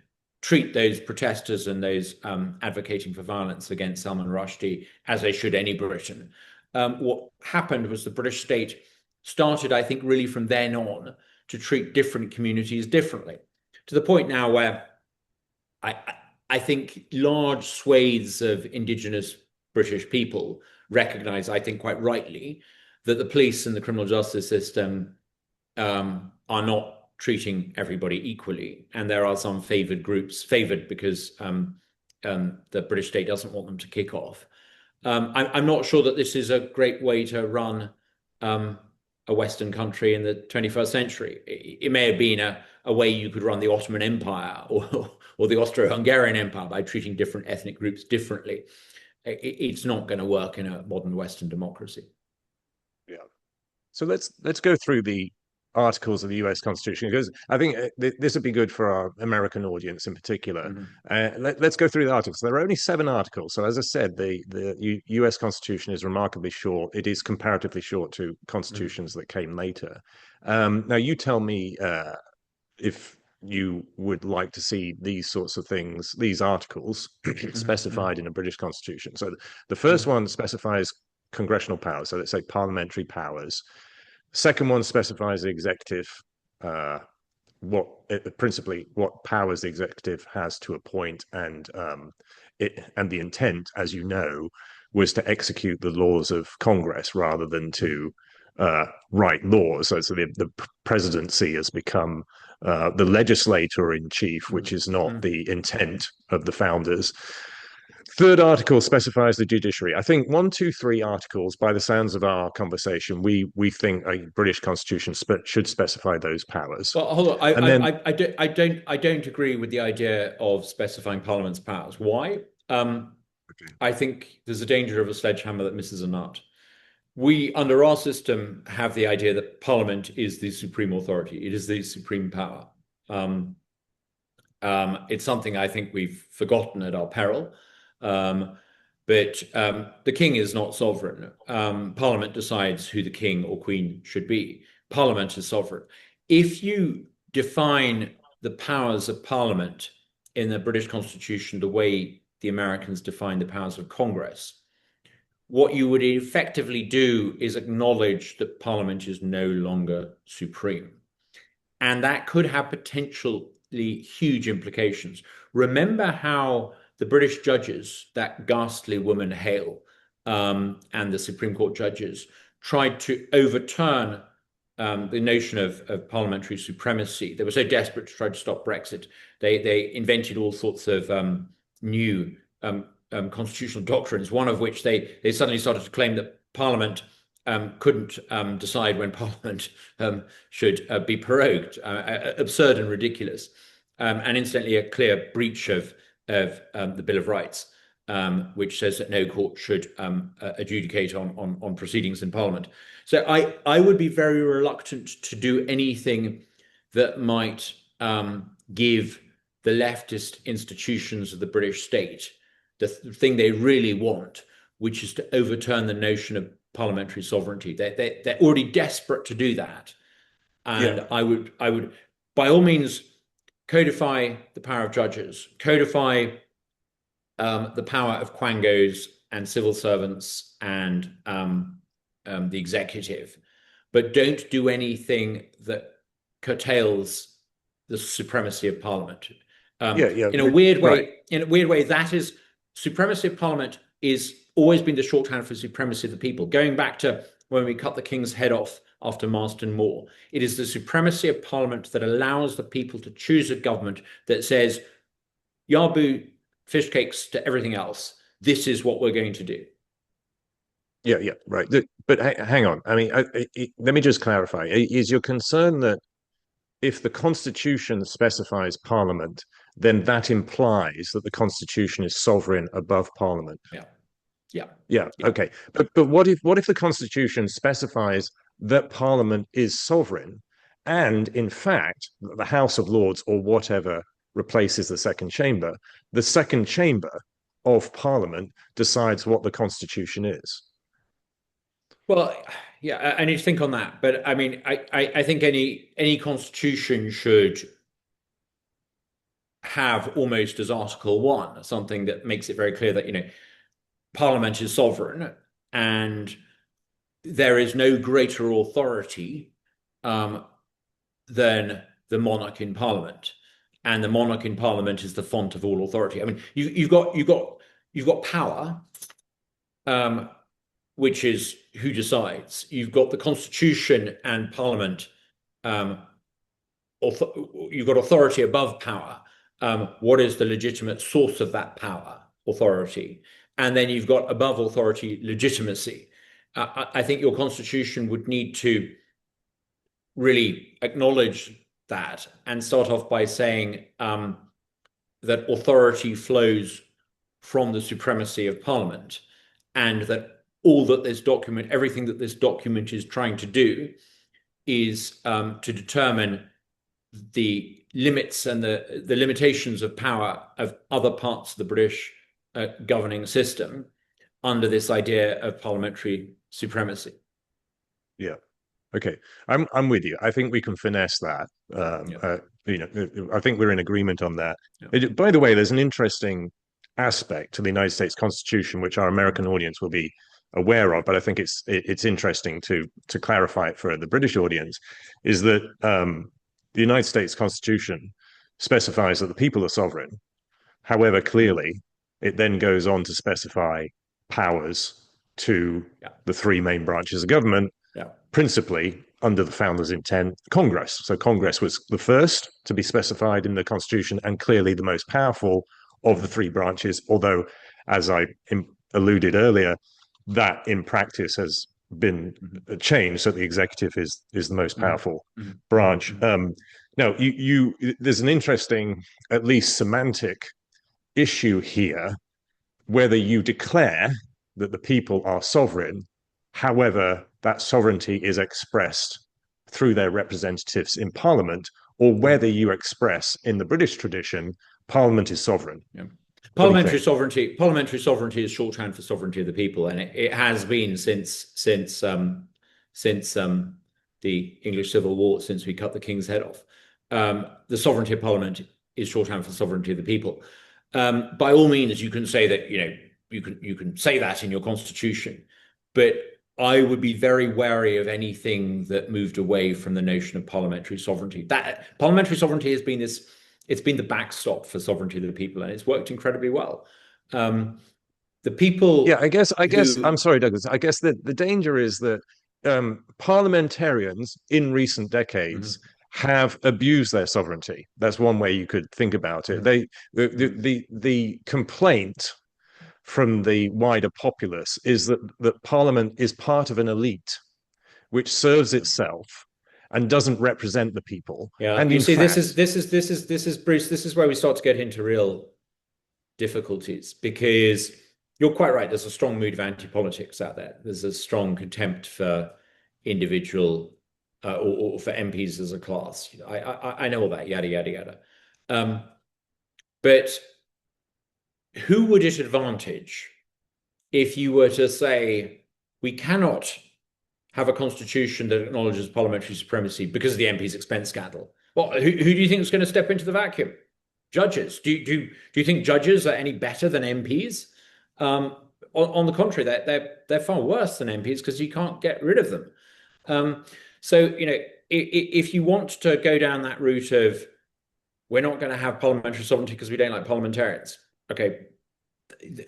treat those protesters and those advocating for violence against Salman Rushdie as they should any Briton, what happened was the British state started, I think, really from then on to treat different communities differently, to the point now where I think large swathes of indigenous British people recognize, I think quite rightly, that the police and the criminal justice system are not treating everybody equally. And there are some favored groups, favored because the British state doesn't want them to kick off. I'm not sure that this is a great way to run a Western country in the 21st century. It may have been a way you could run the Ottoman Empire or the Austro-Hungarian Empire by treating different ethnic groups differently. It's not going to work in a modern Western democracy. Yeah. So let's go through the articles of the US Constitution, because I think this would be good for our American audience in particular. Let's go through the articles. There are only 7 articles. So as I said, the US Constitution is remarkably short. It is comparatively short to constitutions that came later. Now, you tell me if you would like to see these sorts of things, these articles specified in a British Constitution. So the first one specifies congressional powers. So let's say parliamentary powers. Second one specifies the executive, principally what powers the executive has to appoint, and the intent, as you know, was to execute the laws of Congress rather than to write laws. So the presidency has become the legislator in chief, which is not the intent of the founders. Third article specifies the judiciary. I think 1, 2, 3 articles, by the sounds of our conversation, we think a British constitution should specify those powers. Well, hold on. I don't agree with the idea of specifying Parliament's powers. Why? I think there's a danger of a sledgehammer that misses a nut. We, under our system, have the idea that Parliament is the supreme authority. It is the supreme power. It's something I think we've forgotten at our peril. But the king is not sovereign. Parliament decides who the king or queen should be. Parliament is sovereign. If you define the powers of Parliament in the British Constitution the way the Americans define the powers of Congress, what you would effectively do is acknowledge that Parliament is no longer supreme. And that could have potentially huge implications. Remember how the British judges, that ghastly woman Hale, and the Supreme Court judges tried to overturn the notion of parliamentary supremacy. They were so desperate to try to stop Brexit, they invented all sorts of new constitutional doctrines. One of which they suddenly started to claim that Parliament couldn't decide when Parliament should be prorogued. Absurd and ridiculous, and incidentally a clear breach of the Bill of Rights, which says that no court should adjudicate on proceedings in Parliament. So I would be very reluctant to do anything that might give the leftist institutions of the British state the thing they really want, which is to overturn the notion of parliamentary sovereignty. They're already desperate to do that, and I would by all means codify the power of judges, codify the power of quangos and civil servants and the executive, but don't do anything that curtails the supremacy of Parliament. In a weird way, that is supremacy of Parliament is always been the shorthand for supremacy of the people. Going back to when we cut the king's head off after Marston Moor, it is the supremacy of Parliament that allows the people to choose a government that says, Yabu fish cakes to everything else. This is what we're going to do. Yeah, right. But hang on. I mean, let me just clarify. Is your concern that if the Constitution specifies Parliament, then that implies that the Constitution is sovereign above Parliament? Yeah. Okay. But what if the Constitution specifies that Parliament is sovereign, and in fact the House of Lords or whatever replaces the second chamber? The second chamber of Parliament decides what the Constitution is. Well, yeah, I need to think on that. But I mean, I think any constitution should have almost as Article 1 something that makes it very clear that, Parliament is sovereign and there is no greater authority than the monarch in Parliament, and the monarch in Parliament is the font of all authority. I mean, you've got power, which is who decides. You've got the Constitution and Parliament. You've got authority above power. What is the legitimate source of that power, authority? And then you've got above authority, legitimacy. I think your Constitution would need to really acknowledge that and start off by saying that authority flows from the supremacy of Parliament, and that everything that this document is trying to do is to determine the limits and the limitations of power of other parts of the British governing system under this idea of parliamentary supremacy. Yeah. Okay. I'm with you. I think we can finesse that. I think we're in agreement on that. Yeah. By the way, there's an interesting aspect to the United States Constitution, which our American audience will be aware of, but I think it's interesting to clarify it for the British audience, is that the United States Constitution specifies that the people are sovereign. However, clearly, it then goes on to specify powers to the three main branches of government, principally under the founders' intent, Congress. So Congress was the first to be specified in the Constitution and clearly the most powerful of the three branches, although, as I alluded earlier, that in practice has been changed, so the executive is the most powerful branch. Now, there's an interesting, at least semantic issue here, whether you declare that the people are sovereign, however, that sovereignty is expressed through their representatives in Parliament, or whether you express in the British tradition, Parliament is sovereign. Yeah. Parliamentary sovereignty is shorthand for sovereignty of the people, and it has been since the English Civil War, since we cut the king's head off. The sovereignty of Parliament is shorthand for sovereignty of the people. By all means, you can say that, you can say that in your Constitution, but I would be very wary of anything that moved away from the notion of parliamentary sovereignty. That parliamentary sovereignty has been it's been the backstop for sovereignty of the people, and it's worked incredibly well. The people. Yeah, I guess. I'm sorry, Douglas. I guess the danger is that parliamentarians in recent decades Hmm. have abused their sovereignty. That's one way you could think about it. Hmm. The complaint from the wider populace is that Parliament is part of an elite which serves itself and doesn't represent the people. Yeah, And you in see, fact, this is Bruce. This is where we start to get into real difficulties because you're quite right. There's a strong mood of anti-politics out there. There's a strong contempt for individual or for MPs as a class. I know all that, yada yada yada. Um, but who would it advantage if you were to say we cannot have a constitution that acknowledges parliamentary supremacy because of the MP's expense scandal? Well, who do you think is going to step into the vacuum? Judges. Do you think judges are any better than MPs? On the contrary, they're far worse than MPs because you can't get rid of them. So if you want to go down that route of we're not going to have parliamentary sovereignty because we don't like parliamentarians, okay,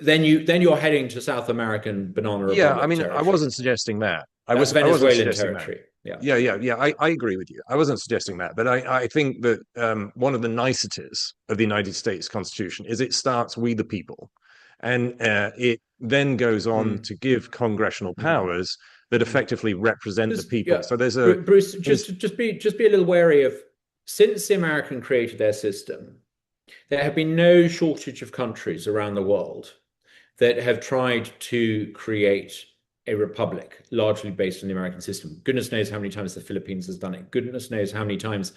then you're heading to South American banana yeah, I republic mean, I territory. wasn't suggesting that. That's I wasn't Venezuelan suggesting that. territory. Yeah. Yeah. I agree with you. I wasn't suggesting that, but I think that one of the niceties of the United States Constitution is it starts "We the people," and it then goes on Mm. to give congressional Mm. powers that Mm. effectively represent the people. Yeah, So Bruce, there's just be a little wary of since the American created their system, there have been no shortage of countries around the world that have tried to create a republic largely based on the American system. Goodness knows how many times the Philippines has done it. Goodness knows how many times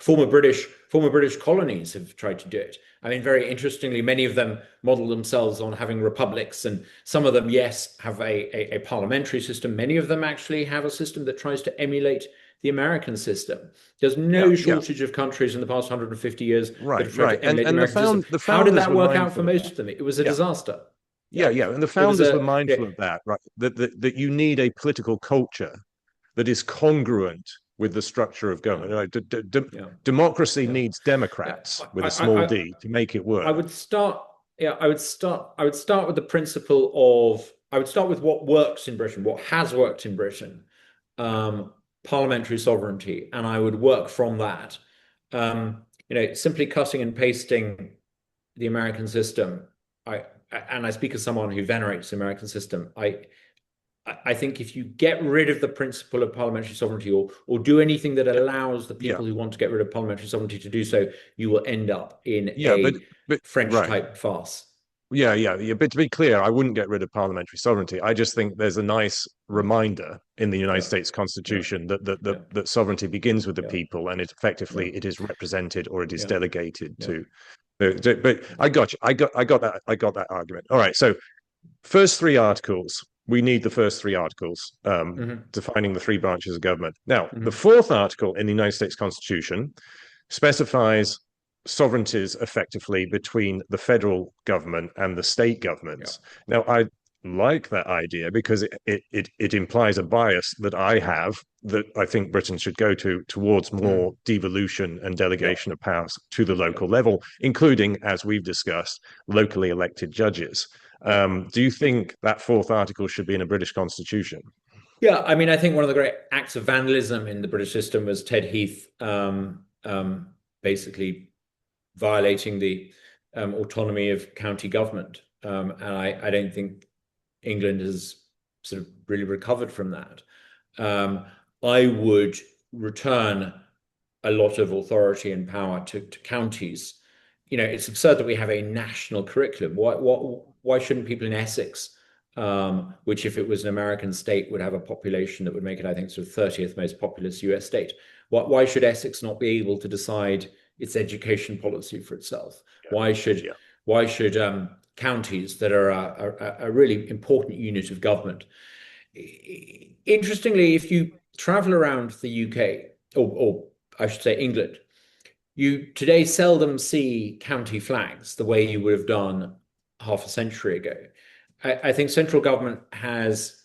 former British colonies have tried to do it. I mean, very interestingly, many of them model themselves on having republics, and some of them, yes, have a parliamentary system. Many of them actually have a system that tries to emulate the American system. There's yeah, no yeah, shortage of countries in the past 150 years that right, have tried right, to emulate the and American system. the How did founders that were work out for mindful of most that. of them? It was a Yeah, disaster. yeah, Yeah, yeah, and the it was founders were yeah, mindful of that, right? That you need a political culture that is congruent with the structure of yeah, government. Right? yeah, Democracy yeah, needs yeah. Democrats with a small I d to make it I work. would start. Yeah, I would start with the principle of. I would start with what works in Britain, what has worked in Britain, um, parliamentary sovereignty, and I would work from that. Simply cutting and pasting the American system. I and I speak as someone who venerates the American system. I think if you get rid of the principle of parliamentary sovereignty or do anything that Yeah, allows the yeah, people who want to get rid of parliamentary sovereignty to do so, you will end up in yeah, a but French right. type farce. Yeah. But to be clear, I wouldn't get rid of parliamentary sovereignty. I just think there's a nice Yeah, reminder in the United yeah, States yeah, Constitution yeah, that sovereignty begins with the yeah, people, and yeah, it is represented or it is yeah, delegated yeah. to. But I got you. I got that argument. All right. So first three articles. We need the first three articles Hmm. defining the three branches of government. Now, the Hmm. fourth article in the United States Constitution specifies sovereignties effectively between the federal government and the state Yeah, governments. Now, I like that idea because it implies a bias that I have that I think Britain should go towards more mm, devolution and yeah, delegation of powers to the yeah, local level, including, as we've discussed, locally elected judges. yeah. Do you think that fourth article should be in a British constitution? Yeah, I mean, I think one of the great acts of vandalism in the British system was Ted Heath basically violating the autonomy of county government. And I don't think England has sort of really recovered from that. Um, I would return a lot of authority and power to counties. It's absurd that we have a national curriculum. Why shouldn't people in Essex, which if it was an American state would have a population that would make it, I think, sort of 30th most populous US state? Why should Essex not be able to decide its education policy for itself? Yeah, Why should yeah, why should counties that are a really important unit of government? Interestingly, if you travel around the UK, or I should say England, you today seldom see county flags the way you would have done half a century ago. I think central government has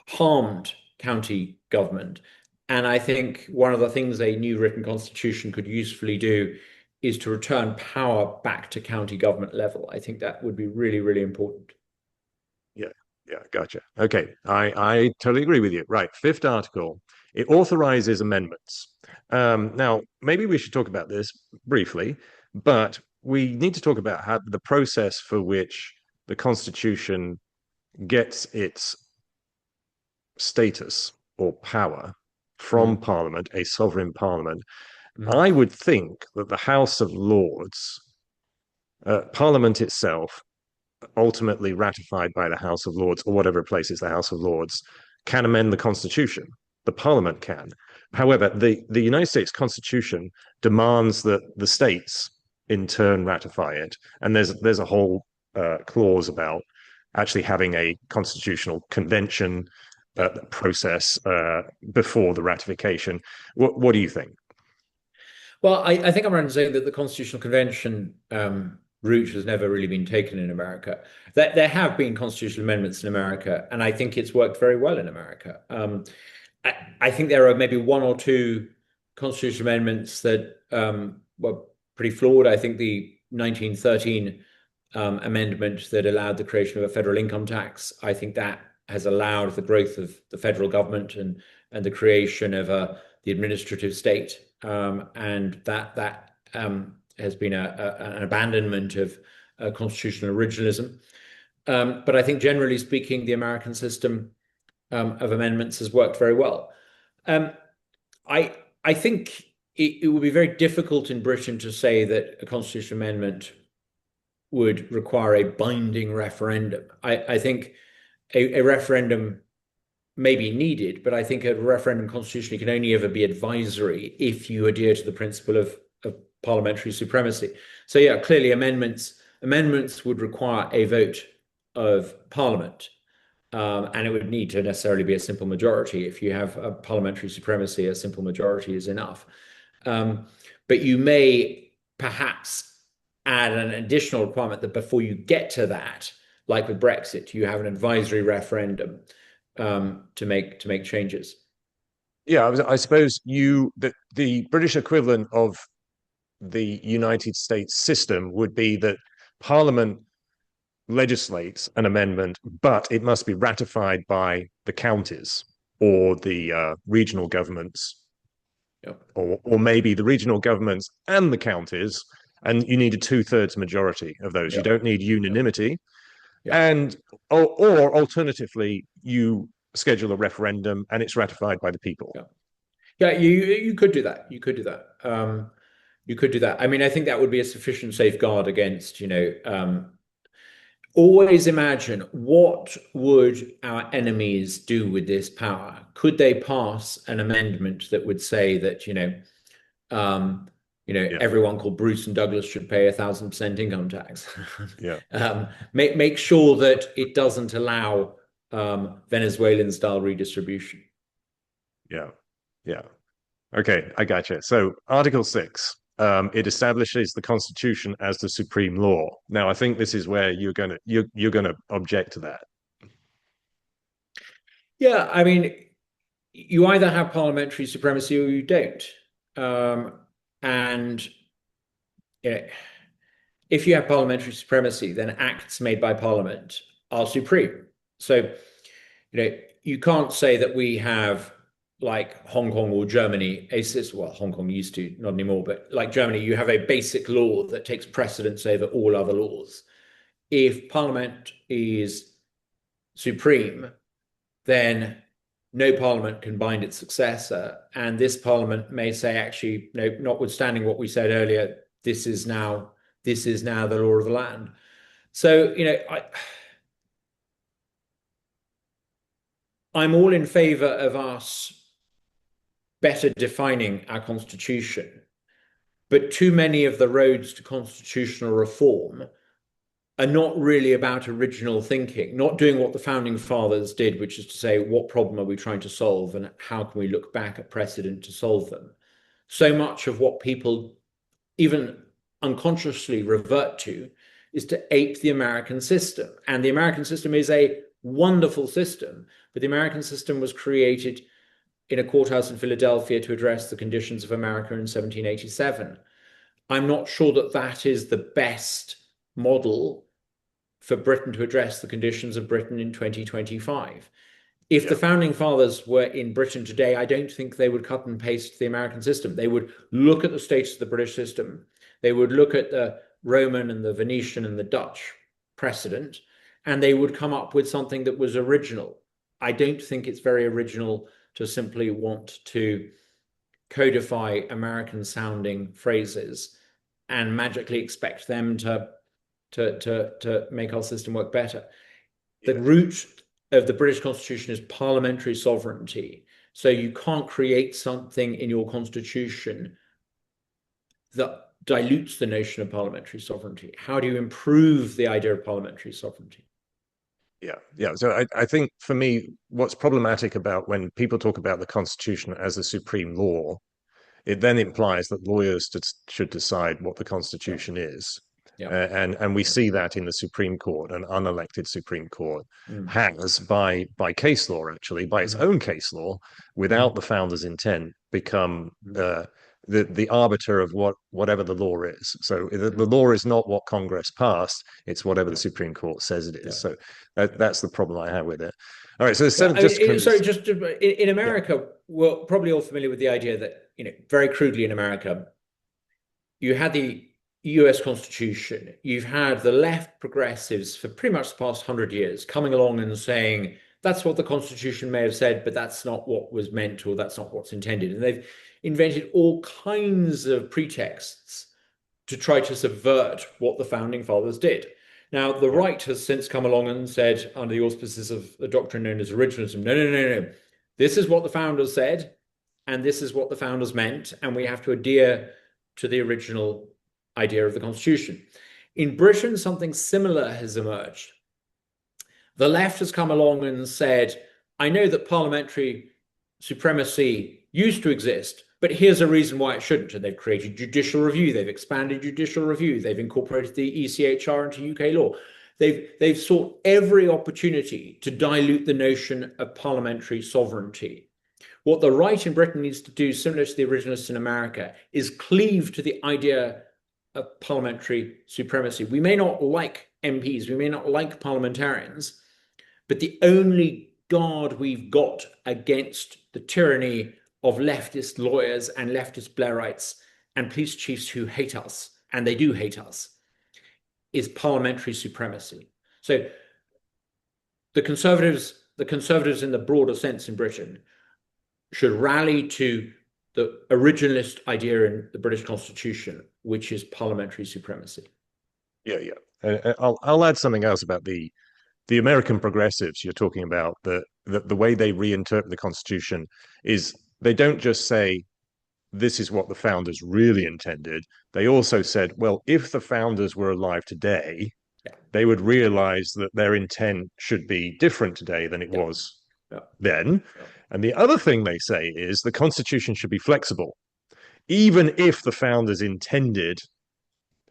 harmed county government. And I think one of the things a new written constitution could usefully do is to return power back to county government level. I think that would be really, really important. yeah. Yeah, gotcha. Okay, I totally agree with you. Right, fifth article, it authorizes amendments. Now, maybe we should talk about this briefly, but we need to talk about how the process for which the Constitution gets its status or power from Mm. Parliament, a sovereign Parliament. Mm. I would think that the House of Lords, Parliament itself, ultimately ratified by the House of Lords or whatever places the House of Lords, can amend the Constitution. The Parliament can. However, the United States Constitution demands that the states in turn ratify it, and there's a whole clause about actually having a constitutional convention Yeah. process before the ratification. What do you think? Well, I think I'm right in saying that the Constitutional Convention route has never really been taken in America. There have been constitutional amendments in America, and I think it's worked very well in America. I think there are maybe one or two constitutional amendments that were pretty flawed. I think the 1913 amendment that allowed the creation of a federal income tax, I think that has allowed the growth of the federal government and the creation of the administrative state, and that has been an abandonment of constitutional originalism. But I think generally speaking, the American system of amendments has worked very well. Um, I think it would be very difficult in Britain to say that a constitutional amendment would require a binding referendum. I think a referendum may be needed, but I think a referendum constitutionally can only ever be advisory if you adhere to the principle of parliamentary supremacy. So yeah, clearly amendments would require a vote of Parliament. And it would need to necessarily be a simple majority. If you have a parliamentary supremacy, a simple majority is enough. But you may perhaps add an additional requirement that before you get to that, like with Brexit, you have an advisory referendum to make changes. Yeah, I suppose the British equivalent of the United States system would be that Parliament legislates an amendment, but it must be ratified by the counties or the regional governments, Yep. or maybe the regional governments and the counties, and you need a two-thirds majority of those. You Yep. don't need Yep. unanimity, Yep. and or alternatively, you schedule a referendum and it's ratified by the people. Yep. Yeah, you could do that. You could do that. You could do that. I mean, I think that would be a sufficient safeguard against, always imagine what would our enemies do with this power? Could they pass an amendment that would say that, Yeah, everyone called Bruce and Douglas should pay 1,000% income tax? yeah, Make sure that it doesn't allow Venezuelan style redistribution. yeah, yeah. Okay, I gotcha. So Article 6, it establishes the Constitution as the supreme law. Now, I think this is where you're gonna object to that. Yeah, I mean, you either have parliamentary supremacy or you don't. And you know, if you have parliamentary supremacy, then acts made by Parliament are supreme. So, you can't say that we have, like Hong Kong or Germany, a system. Well, Hong Kong used to, not anymore, but like Germany, you have a basic law that takes precedence over all other laws. If Parliament is supreme, then no Parliament can bind its successor, and this Parliament may say, actually, no, notwithstanding what we said earlier, this is now the law of the land. So, I'm all in favor of us better defining our constitution, but too many of the roads to constitutional reform are not really about original thinking, not doing what the founding fathers did, which is to say, what problem are we trying to solve and how can we look back at precedent to solve them? So much of what people even unconsciously revert to is to ape the American system. And the American system is a wonderful system, but the American system was created in a courthouse in Philadelphia to address the conditions of America in 1787. I'm not sure that that is the best model for Britain to address the conditions of Britain in 2025. If the founding fathers were in Britain today, I don't think they would cut and paste the American system. They would look at the status of the British system. They would look at the Roman and the Venetian and the Dutch precedent, and they would come up with something that was original. I don't think it's very original to simply want to codify American sounding phrases and magically expect them to make our system work better. The root of the British Constitution is parliamentary sovereignty. So you can't create something in your constitution that dilutes the notion of parliamentary sovereignty. How do you improve the idea of parliamentary sovereignty? Yeah. So I think for me, what's problematic about when people talk about the Constitution as a supreme law, it then implies that lawyers should decide what the Constitution is. And we see that in the Supreme Court, an unelected Supreme Court has, by case law, actually, by its own case law, without the founders' intent, become the arbiter of whatever the law is. So the law is not what Congress passed; it's whatever the Supreme Court says it is. So that's the problem I have with it. All right. So just in America, we're probably all familiar with the idea that, very crudely in America, you had the US Constitution, you've had the left progressives for pretty much the past 100 years coming along and saying that's what the Constitution may have said, but that's not what was meant, or that's not what's intended. And they've invented all kinds of pretexts to try to subvert what the founding fathers did. Now, the right has since come along and said, under the auspices of the doctrine known as originalism, no. This is what the founders said, and this is what the founders meant, and we have to adhere to the original idea of the Constitution. In Britain, something similar has emerged. The left has come along and said, I know that parliamentary supremacy used to exist, but here's a reason why it shouldn't. And they've created judicial review. They've expanded judicial review. They've incorporated the ECHR into UK law. They've sought every opportunity to dilute the notion of parliamentary sovereignty. What the right in Britain needs to do, similar to the originalists in America, is cleave to the idea of parliamentary supremacy. We may not like MPs, we may not like parliamentarians, but the only guard we've got against the tyranny of leftist lawyers and leftist Blairites and police chiefs who hate us, and they do hate us, is parliamentary supremacy. So the conservatives in the broader sense in Britain should rally to the originalist idea in the British Constitution, which is parliamentary supremacy. Yeah. I'll add something else about the American progressives you're talking about. The way they reinterpret the Constitution is they don't just say this is what the founders really intended. They also said, well, if the founders were alive today, they would realize that their intent should be different today than it was then. And the other thing they say is the Constitution should be flexible. Even if the founders intended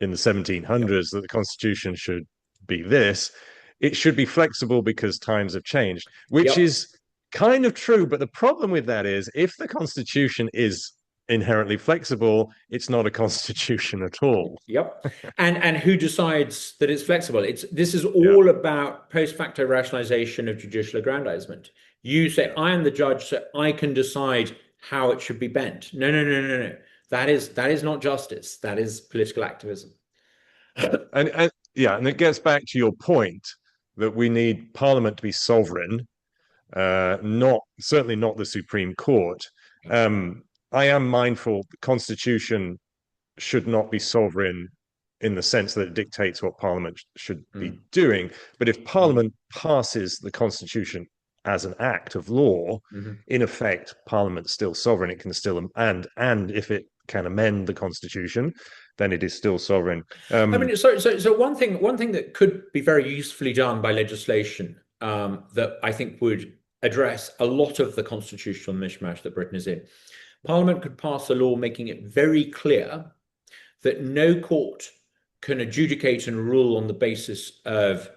in the 1700s that the Constitution should be this, it should be flexible because times have changed, which is kind of true. But the problem with that is if the Constitution is inherently flexible, it's not a constitution at all. And who decides that it's flexible? This is all about post facto rationalization of judicial aggrandizement. You say, I am the judge, so I can decide how it should be bent. No. That is not justice. That is political activism. And it gets back to your point that we need Parliament to be sovereign, certainly not the Supreme Court. I am mindful the Constitution should not be sovereign in the sense that it dictates what Parliament should be doing. But if Parliament passes the Constitution as an act of law, in effect, Parliament's still sovereign. It can still, and if it can amend the Constitution, then it is still sovereign. So one thing that could be very usefully done by legislation that I think would address a lot of the constitutional mishmash that Britain is in. Parliament could pass a law making it very clear that no court can adjudicate and rule on the basis of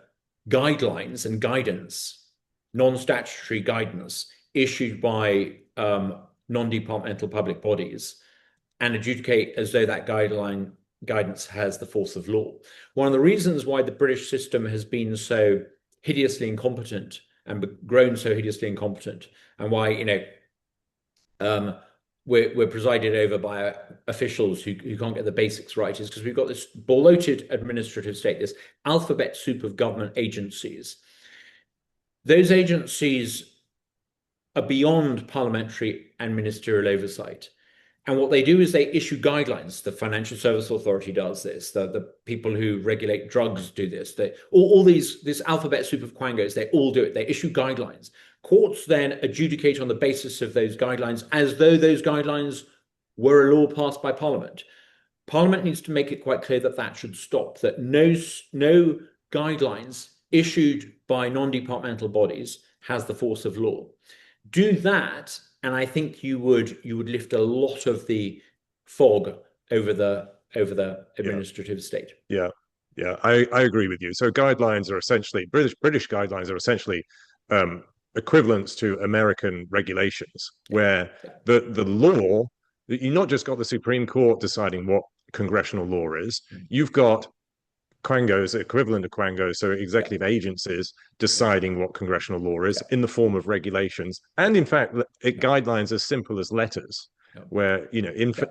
guidelines and guidance, non-statutory guidance issued by non-departmental public bodies, and adjudicate as though that guideline guidance has the force of law. One of the reasons why the British system has been so hideously incompetent and grown so hideously incompetent, and why, we're presided over by officials who can't get the basics right, is because we've got this bloated administrative state, this alphabet soup of government agencies. Those agencies are beyond parliamentary and ministerial oversight. And what they do is they issue guidelines. The Financial Service Authority does this. The people who regulate drugs do this. This alphabet soup of quangos, they all do it. They issue guidelines. Courts then adjudicate on the basis of those guidelines as though those guidelines were a law passed by Parliament. Parliament needs to make it quite clear that that should stop, that no guidelines issued by non-departmental bodies has the force of law. Do that, and I think you would lift a lot of the fog over the administrative state. Yeah, I agree with you. So guidelines are essentially British guidelines are essentially equivalents to American regulations, where the law, you not just got the Supreme Court deciding what congressional law is, you've got quangos, equivalent to quangos, so executive agencies deciding what congressional law is in the form of regulations, and in fact, guidelines as simple as letters, where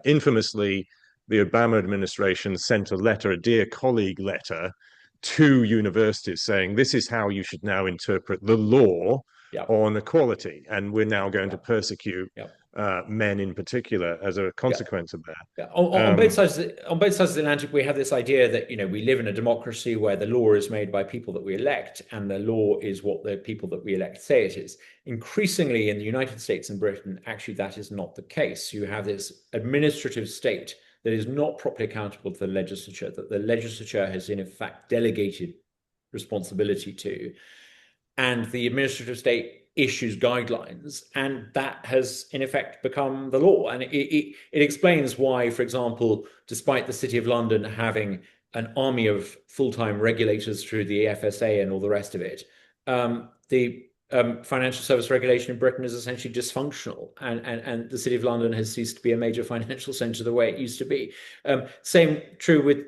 infamously, the Obama administration sent a letter, a dear colleague letter, to universities saying this is how you should now interpret the law on equality, and we're now going to persecute men in particular as a consequence of that. On both sides of the Atlantic, we have this idea that we live in a democracy where the law is made by people that we elect, and the law is what the people that we elect say it is. Increasingly in the United States and Britain, actually that is not the case. You have this administrative state that is not properly accountable to the legislature, that the legislature has in fact delegated responsibility to, and the administrative state issues guidelines, and that has in effect become the law. And it explains why, for example, despite the City of London having an army of full-time regulators through the FSA and all the rest of it, the financial service regulation in Britain is essentially dysfunctional, and the City of London has ceased to be a major financial centre the way it used to be. Same true with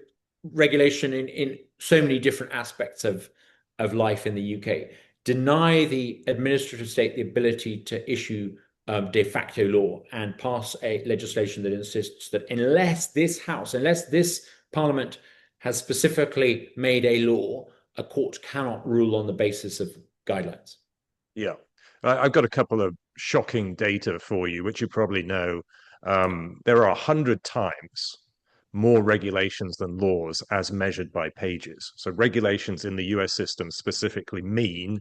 regulation in so many different aspects of life in the UK. Deny the administrative state the ability to issue de facto law and pass a legislation that insists that unless this Parliament has specifically made a law, a court cannot rule on the basis of guidelines. Yeah, I've got a couple of shocking data for you, which you probably know. There are 100 times more regulations than laws as measured by pages. So regulations in the US system specifically mean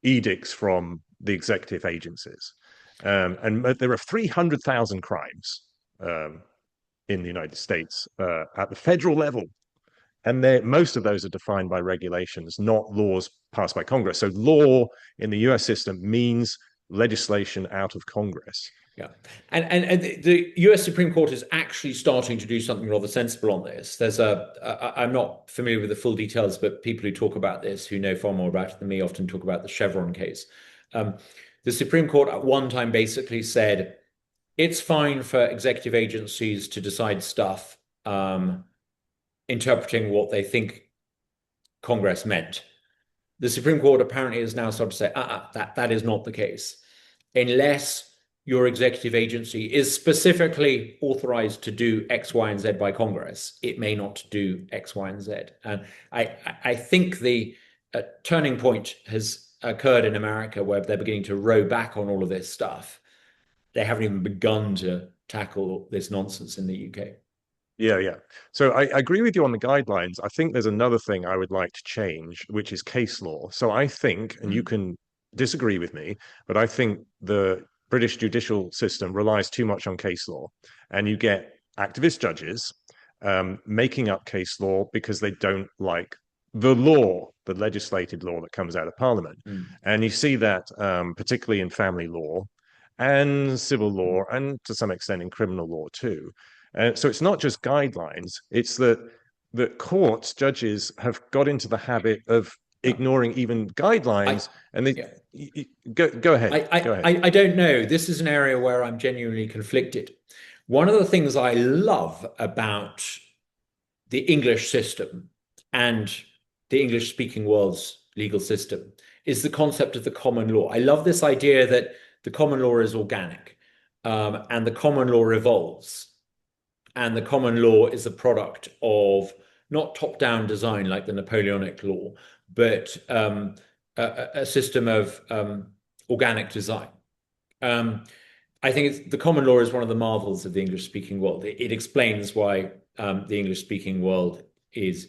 edicts from the executive agencies. And there are 300,000 crimes in the United States at the federal level. And most of those are defined by regulations, not laws passed by Congress. So law in the US system means legislation out of Congress. Yeah, and the US Supreme Court is actually starting to do something rather sensible on this. I'm not familiar with the full details, but people who talk about this, who know far more about it than me, often talk about the Chevron case. The Supreme Court at one time basically said, it's fine for executive agencies to decide stuff interpreting what they think Congress meant. The Supreme Court apparently has now started to say, that is not the case. Unless your executive agency is specifically authorized to do X, Y, and Z by Congress, it may not do X, Y, and Z. And I think the turning point has occurred in America where they're beginning to row back on all of this stuff. They haven't even begun to tackle this nonsense in the UK. Yeah. So I agree with you on the guidelines. I think there's another thing I would like to change, which is case law. So I think, and you can disagree with me, but I think the British judicial system relies too much on case law, and you get activist judges making up case law because they don't like the law, the legislated law that comes out of Parliament. And you see that particularly in family law and civil law, and to some extent in criminal law too. So it's not just guidelines, it's that courts, judges have got into the habit of ignoring even guidelines. Go ahead. I don't know. This is an area where I'm genuinely conflicted. One of the things I love about the English system and the English-speaking world's legal system is the concept of the common law. I love this idea that the common law is organic, and the common law evolves, and the common law is a product of not top-down design like the Napoleonic law, but a system of organic design. I think the common law is one of the marvels of the English-speaking world. It explains why the English-speaking world is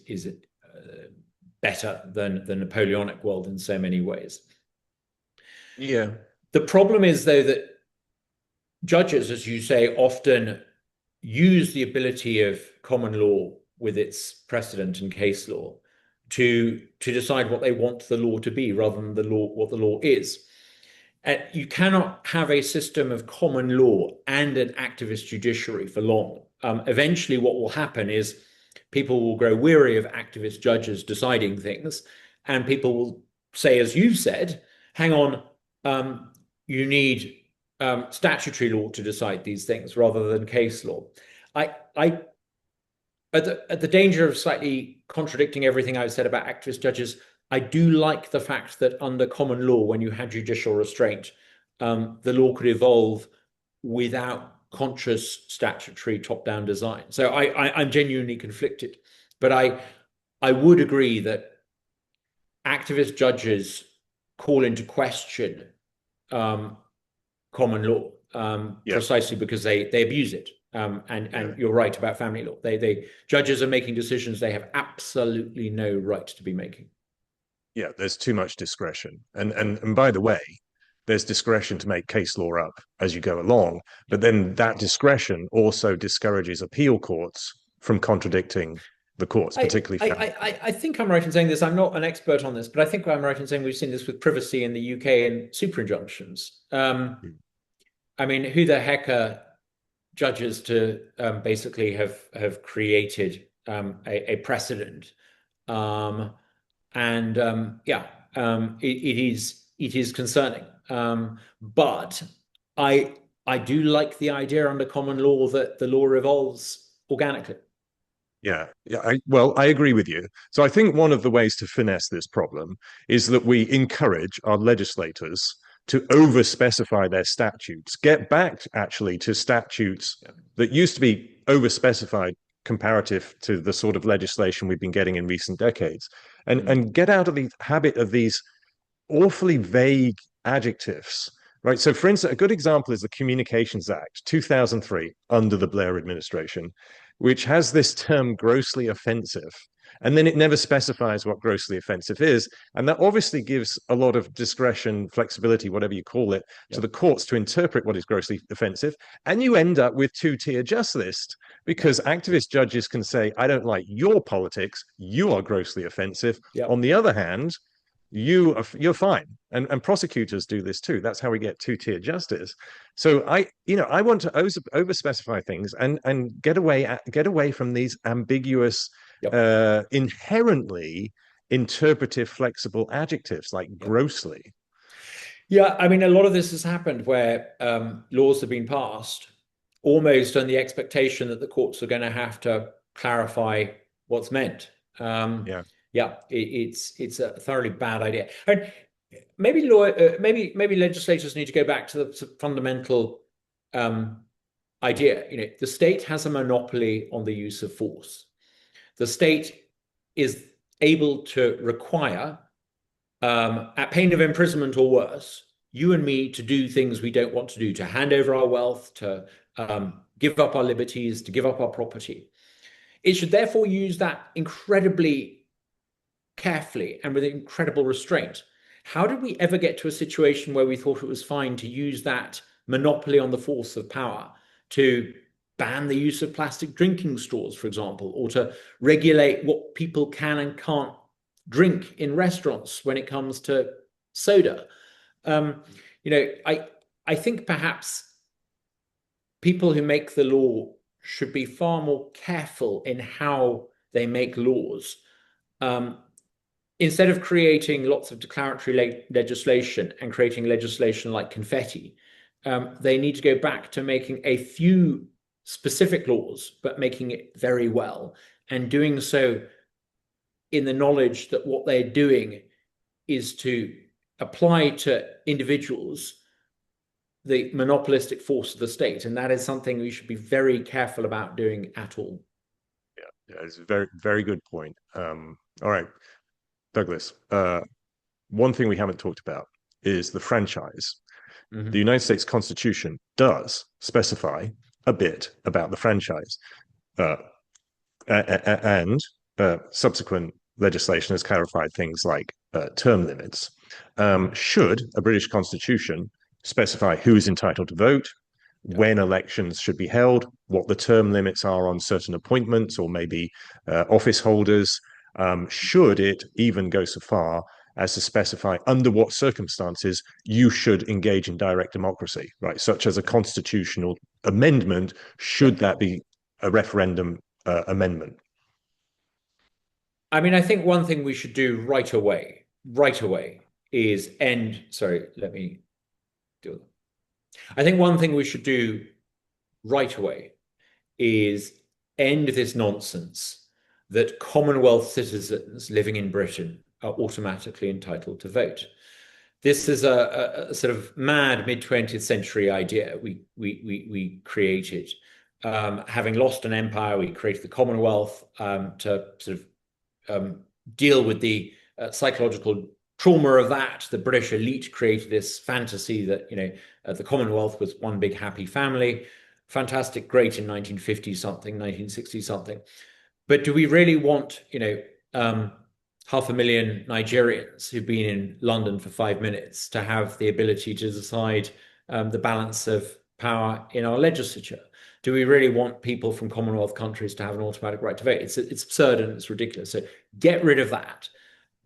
better than the Napoleonic world in so many ways. Yeah. The problem is, though, that judges, as you say, often use the ability of common law with its precedent and case law to decide what they want the law to be rather than what the law is. You cannot have a system of common law and an activist judiciary for long. Eventually, what will happen is people will grow weary of activist judges deciding things, and people will say, as you've said, hang on, you need statutory law to decide these things rather than case law. At the danger of slightly contradicting everything I've said about activist judges, I do like the fact that under common law, when you had judicial restraint, the law could evolve without conscious statutory top-down design. So I'm genuinely conflicted, but I would agree that activist judges call into question common law precisely because they abuse it. And you're right about family law. Judges are making decisions they have absolutely no right to be making. Yeah, there's too much discretion. And by the way, there's discretion to make case law up as you go along, but then that discretion also discourages appeal courts from contradicting the courts, particularly. I think I'm right in saying this. I'm not an expert on this, but I think I'm right in saying we've seen this with privacy in the UK and super injunctions. I mean, who the heck are judges to basically have created a precedent? It is concerning. But I do like the idea under common law that the law evolves organically. Yeah. I agree with you. So I think one of the ways to finesse this problem is that we encourage our legislators to over-specify their statutes, get back actually to statutes that used to be over-specified comparative to the sort of legislation we've been getting in recent decades, and get out of the habit of these awfully vague adjectives, right? So, for instance, a good example is the Communications Act 2003 under the Blair administration, which has this term grossly offensive. And then it never specifies what grossly offensive is. And that obviously gives a lot of discretion, flexibility, whatever you call it, to the courts to interpret what is grossly offensive. And you end up with two-tier just list because activist judges can say, I don't like your politics, you are grossly offensive. On the other hand, you're fine. And prosecutors do this too. That's how we get two-tier justice. So I want to over-specify things and get away from these ambiguous, inherently interpretive, flexible adjectives like grossly. Yeah, I mean, a lot of this has happened where laws have been passed almost on the expectation that the courts are going to have to clarify what's meant. It's a thoroughly bad idea. And maybe legislators need to go back to the fundamental idea. The state has a monopoly on the use of force. The state is able to require, at pain of imprisonment or worse, you and me to do things we don't want to do, to hand over our wealth, to give up our liberties, to give up our property. It should therefore use that incredibly carefully and with incredible restraint. How did we ever get to a situation where we thought it was fine to use that monopoly on the force of power to ban the use of plastic drinking straws, for example, or to regulate what people can and can't drink in restaurants when it comes to soda? I think perhaps people who make the law should be far more careful in how they make laws. Instead of creating lots of declaratory legislation and creating legislation like confetti, they need to go back to making a few specific laws, but making it very well, and doing so in the knowledge that what they're doing is to apply to individuals the monopolistic force of the state. And that is something we should be very careful about doing at all. Yeah, it's a very, very good point. All right, Douglas, one thing we haven't talked about is the franchise. The United States Constitution does specify a bit about the franchise, and subsequent legislation has clarified things like term limits. Should a British constitution specify who is entitled to vote, when elections should be held, what the term limits are on certain appointments or maybe office holders? Should it even go so far as to specify under what circumstances you should engage in direct democracy, right? Such as a constitutional amendment, should that be a referendum amendment? I mean, I think one thing we should do right away, is end. Sorry, let me do it. I think one thing we should do right away is end this nonsense that Commonwealth citizens living in Britain are automatically entitled to vote. This is a sort of mad mid-20th century idea we created. Having lost an empire, we created the Commonwealth to sort of deal with the psychological trauma of that. The British elite created this fantasy that, the Commonwealth was one big happy family. Fantastic, great in 1950 something, 1960 something. But do we really want, 500,000 Nigerians who've been in London for 5 minutes to have the ability to decide the balance of power in our legislature? Do we really want people from Commonwealth countries to have an automatic right to vote? It's absurd and it's ridiculous. So get rid of that.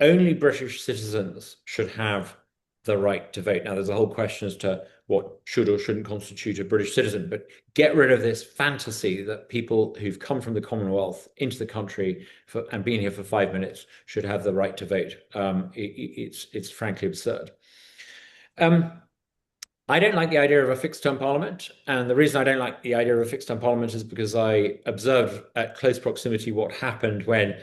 Only British citizens should have the right to vote. Now, there's a whole question as to what should or shouldn't constitute a British citizen, but get rid of this fantasy that people who've come from the Commonwealth into the country and been here for 5 minutes should have the right to vote. It's frankly absurd. I don't like the idea of a fixed-term parliament, and the reason I don't like the idea of a fixed-term parliament is because I observed at close proximity what happened when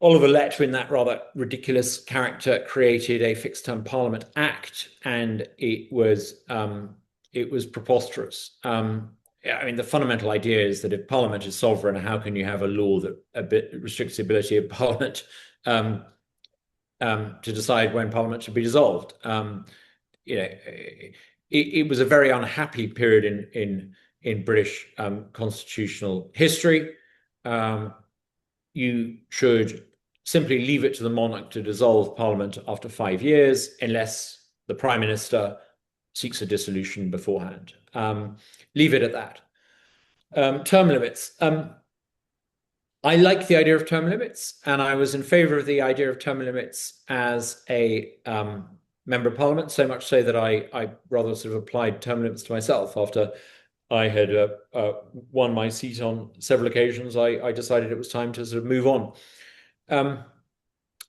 Oliver Letwin, that rather ridiculous character, created a fixed-term parliament act, and it was preposterous. I mean, the fundamental idea is that if Parliament is sovereign, how can you have a law that a bit restricts the ability of Parliament to decide when Parliament should be dissolved? It was a very unhappy period in British constitutional history. You should simply leave it to the monarch to dissolve Parliament after 5 years, unless the Prime Minister seeks a dissolution beforehand. Leave it at that. Term limits. I like the idea of term limits, and I was in favor of the idea of term limits as a member of Parliament, so much so that I rather sort of applied term limits to myself. After I had won my seat on several occasions, I decided it was time to sort of move on.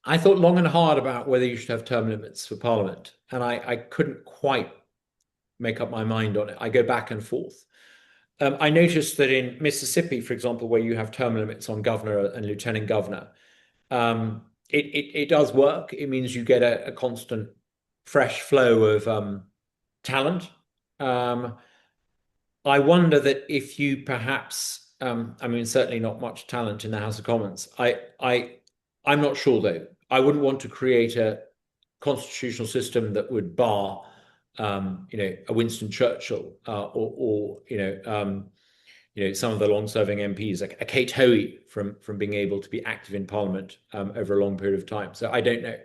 I thought long and hard about whether you should have term limits for Parliament, and I couldn't quite make up my mind on it. I go back and forth. I noticed that in Mississippi, for example, where you have term limits on governor and lieutenant governor, it does work. It means you get a constant fresh flow of talent. I wonder that if you perhaps, I mean, certainly not much talent in the House of Commons. I'm not sure though. I wouldn't want to create a constitutional system that would bar, a Winston Churchill or some of the long-serving MPs, like a Kate Hoey, from being able to be active in Parliament over a long period of time. So I don't know.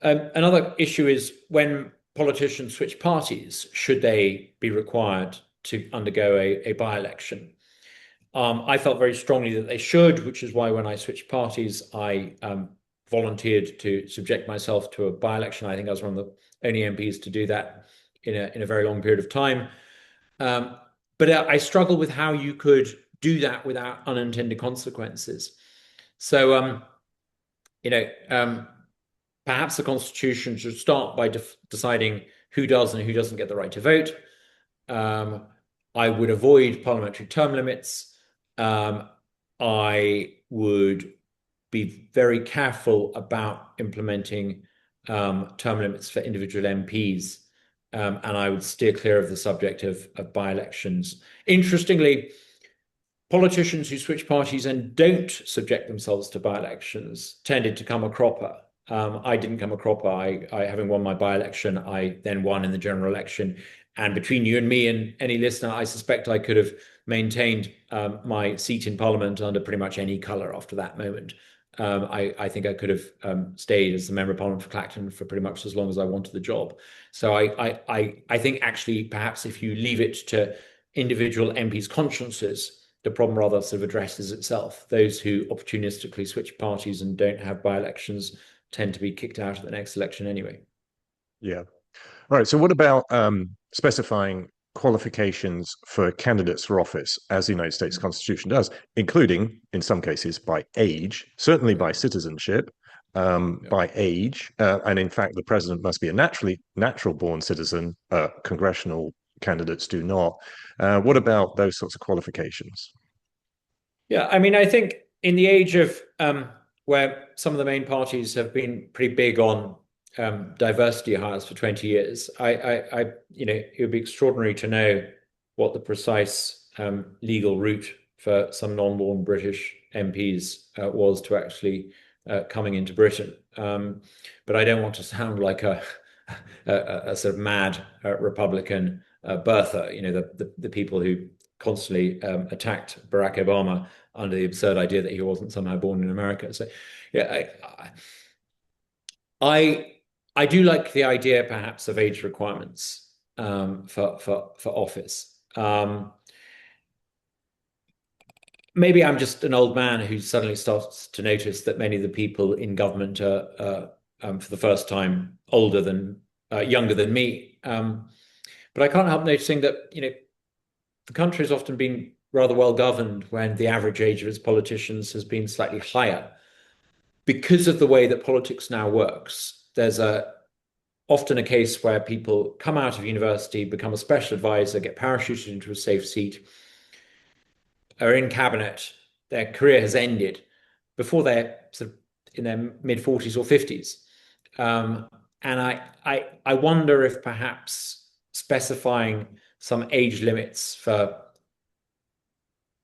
Another issue is when politicians switch parties, should they be required to undergo a by-election? I felt very strongly that they should, which is why when I switched parties, I volunteered to subject myself to a by-election. I think I was one of the only MPs to do that in a very long period of time. But I struggle with how you could do that without unintended consequences. So, perhaps the Constitution should start by deciding who does and who doesn't get the right to vote. I would avoid parliamentary term limits. I would be very careful about implementing term limits for individual MPs, and I would steer clear of the subject of by-elections. Interestingly, politicians who switch parties and don't subject themselves to by-elections tended to come a cropper. I didn't come a cropper. Having won my by-election, I then won in the general election. And between you and me and any listener, I suspect I could have maintained my seat in Parliament under pretty much any colour after that moment. I think I could have stayed as the Member of Parliament for Clacton for pretty much as long as I wanted the job. So I think actually perhaps if you leave it to individual MPs' consciences, the problem rather sort of addresses itself. Those who opportunistically switch parties and don't have by-elections tend to be kicked out of the next election anyway. Yeah. All right. So what about specifying qualifications for candidates for office, as the United States Constitution does, including, in some cases, by age, certainly by citizenship, by age, and in fact, the president must be a natural-born citizen. Congressional candidates do not. What about those sorts of qualifications? Yeah, I mean, I think in the age of where some of the main parties have been pretty big on diversity hires for 20 years, it would be extraordinary to know what the precise legal route for some non-born British MPs was to actually coming into Britain. But I don't want to sound like a sort of mad Republican birther, the people who constantly attacked Barack Obama under the absurd idea that he wasn't somehow born in America. So, yeah, I do like the idea, perhaps, of age requirements for office. Maybe I'm just an old man who suddenly starts to notice that many of the people in government are, for the first time, younger than me. But I can't help noticing that, the country has often been rather well governed when the average age of its politicians has been slightly higher. Because of the way that politics now works, there's often a case where people come out of university, become a special advisor, get parachuted into a safe seat, are in cabinet, their career has ended before they're sort of in their mid-40s or 50s. And I wonder if perhaps specifying some age limits for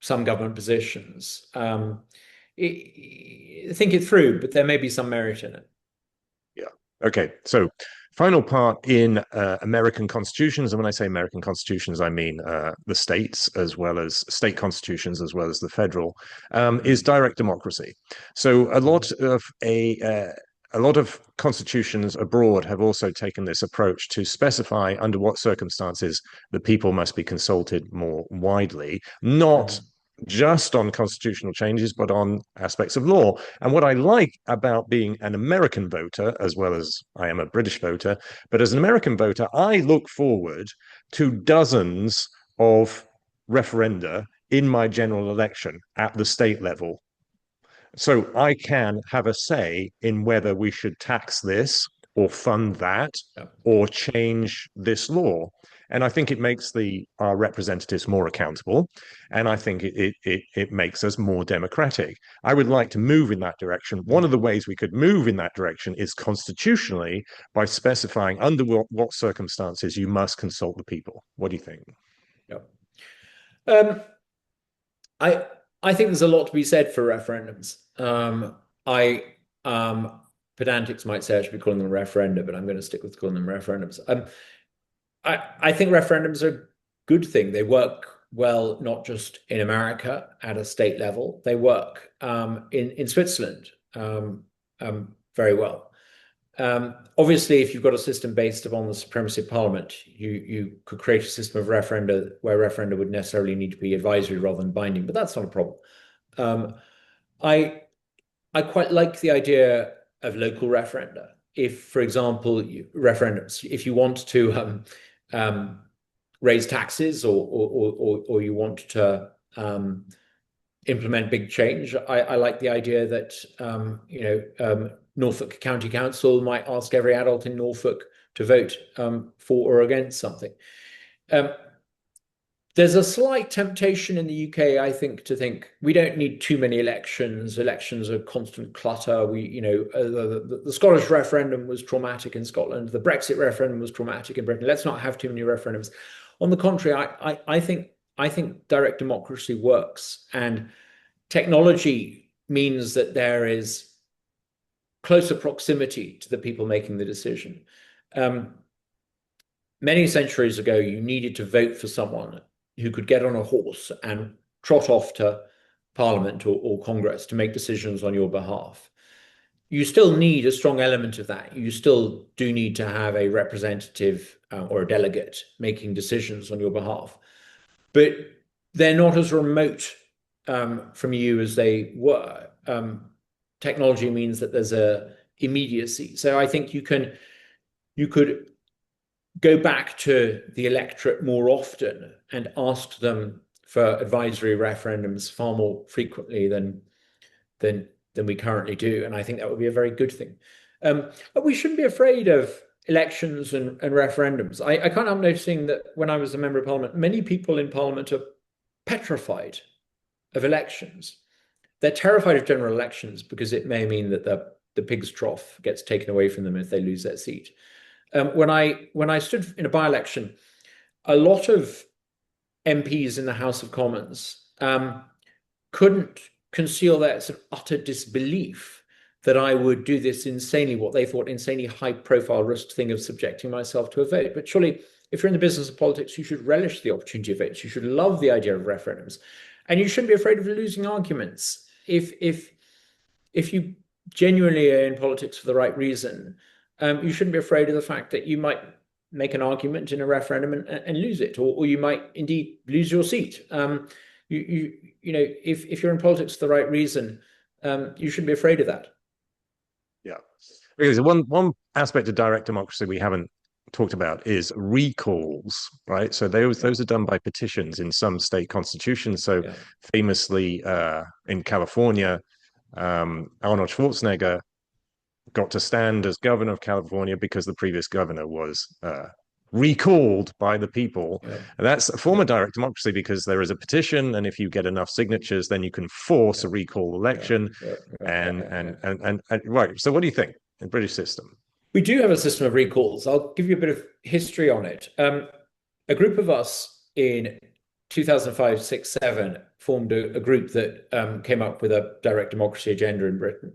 some government positions, think it through, but there may be some merit in it. Yeah. Okay. So final part in American constitutions, and when I say American constitutions, I mean the states as well as state constitutions as well as the federal, is direct democracy. So a lot of constitutions abroad have also taken this approach to specify under what circumstances the people must be consulted more widely, not just on constitutional changes, but on aspects of law. And what I like about being an American voter, as well as I am a British voter, but as an American voter, I look forward to dozens of referenda in my general election at the state level. So I can have a say in whether we should tax this or fund that or change this law. And I think it makes our representatives more accountable. And I think it makes us more democratic. I would like to move in that direction. One of the ways we could move in that direction is constitutionally by specifying under what circumstances you must consult the people. What do you think? Yeah. I think there's a lot to be said for referendums. Pedantics might say I should be calling them referenda, but I'm going to stick with calling them referendums. I think referendums are a good thing. They work well, not just in America at a state level. They work in Switzerland very well. Obviously, if you've got a system based upon the supremacy of Parliament, you could create a system of referenda where referenda would necessarily need to be advisory rather than binding, but that's not a problem. I quite like the idea of local referenda. If, for example, referendums, if you want to raise taxes or you want to implement big change, I like the idea that Norfolk County Council might ask every adult in Norfolk to vote for or against something. There's a slight temptation in the UK, I think, to think we don't need too many elections. Elections are constant clutter. The Scottish referendum was traumatic in Scotland. The Brexit referendum was traumatic in Britain. Let's not have too many referendums. On the contrary, I think direct democracy works, and technology means that there is closer proximity to the people making the decision. Many centuries ago, you needed to vote for someone who could get on a horse and trot off to Parliament or Congress to make decisions on your behalf. You still need a strong element of that. You still do need to have a representative or a delegate making decisions on your behalf. But they're not as remote from you as they were. Technology means that there's a immediacy. So I think you could go back to the electorate more often and ask them for advisory referendums far more frequently than we currently do. And I think that would be a very good thing. But we shouldn't be afraid of elections and referendums. I can't help noticing that when I was a member of Parliament, many people in Parliament are petrified of elections. They're terrified of general elections because it may mean that the pig's trough gets taken away from them if they lose their seat. When I stood in a by-election, a lot of MPs in the House of Commons couldn't conceal their sort of utter disbelief that I would do this what they thought insanely high-profile risk thing of subjecting myself to a vote. But surely, if you're in the business of politics, you should relish the opportunity of votes. You should love the idea of referendums, and you shouldn't be afraid of losing arguments. If you genuinely are in politics for the right reason, you shouldn't be afraid of the fact that you might make an argument in a referendum and lose it, or you might indeed lose your seat. If you're in politics for the right reason, you shouldn't be afraid of that. Yeah, because one aspect of direct democracy we haven't talked about is recalls, right? So those are done by petitions in some state constitutions. So famously in California, Arnold Schwarzenegger got to stand as governor of California because the previous governor was recalled by the people. And that's a form of direct democracy because there is a petition, and if you get enough signatures, then you can force a recall election. And right. So what do you think in the British system? We do have a system of recalls. I'll give you a bit of history on it. A group of us in 2005, 6, 7 formed a group that came up with a direct democracy agenda in Britain.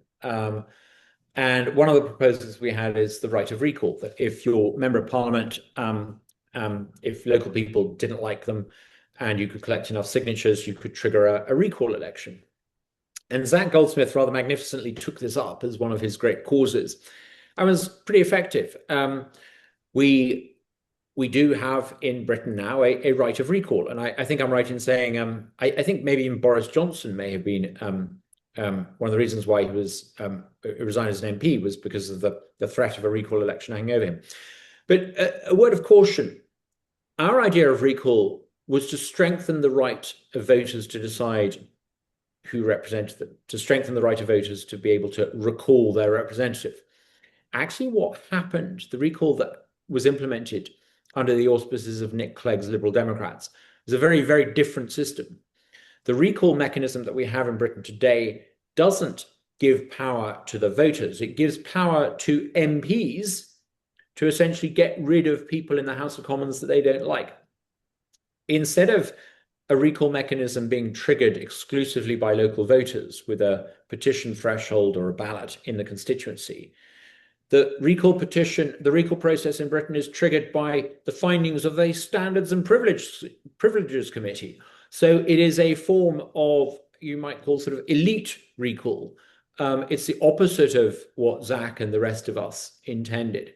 And one of the proposals we had is the right of recall, that if you're a member of Parliament, if local people didn't like them and you could collect enough signatures, you could trigger a recall election. And Zach Goldsmith rather magnificently took this up as one of his great causes and was pretty effective. We do have in Britain now a right of recall. And I think I'm right in saying, I think maybe even Boris Johnson may have been one of the reasons why he was resigned as an MP was because of the threat of a recall election hanging over him. But a word of caution, our idea of recall was to strengthen the right of voters to decide who represented them, to strengthen the right of voters to be able to recall their representative. Actually, what happened, the recall that was implemented under the auspices of Nick Clegg's Liberal Democrats, was a very, very different system. The recall mechanism that we have in Britain today doesn't give power to the voters. It gives power to MPs to essentially get rid of people in the House of Commons that they don't like. Instead of a recall mechanism being triggered exclusively by local voters with a petition threshold or a ballot in the constituency, the recall process in Britain is triggered by the findings of a Standards and Privileges Committee. So it is a form of, you might call sort of elite recall. It's the opposite of what Zach and the rest of us intended.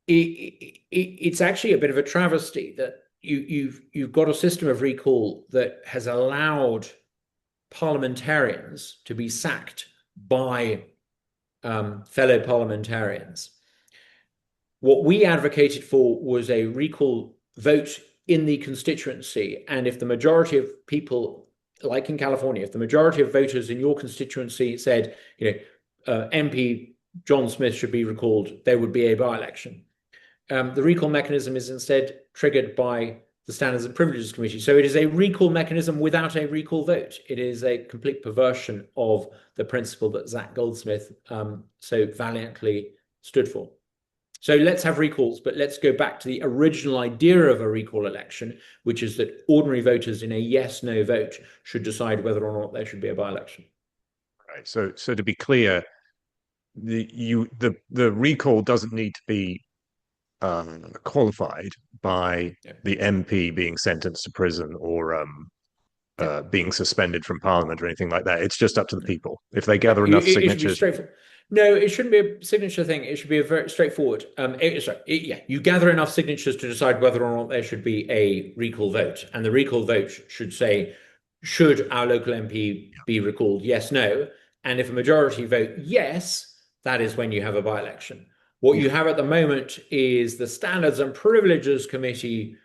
It's actually a bit of a travesty that you've got a system of recall that has allowed parliamentarians to be sacked by fellow parliamentarians. What we advocated for was a recall vote in the constituency, and if the majority of people, like in California, if the majority of voters in your constituency said, MP John Smith should be recalled, there would be a by-election. The recall mechanism is instead triggered by the Standards and Privileges Committee. So it is a recall mechanism without a recall vote. It is a complete perversion of the principle that Zach Goldsmith so valiantly stood for. So let's have recalls, but let's go back to the original idea of a recall election, which is that ordinary voters in a yes/no vote should decide whether or not there should be a by-election. Right. So to be clear, the recall doesn't need to be qualified by the MP being sentenced to prison or being suspended from Parliament or anything like that. It's just up to the people. If they gather enough It should be signatures. straightforward. No, it shouldn't be a signature thing. It should be a very straightforward. You gather enough signatures to decide whether or not there should be a recall vote, and the recall vote should say, should our local MP be recalled? Yes, no. And if a majority vote yes, that is when you have a by-election. What you have at the moment is the Standards and Privileges Committee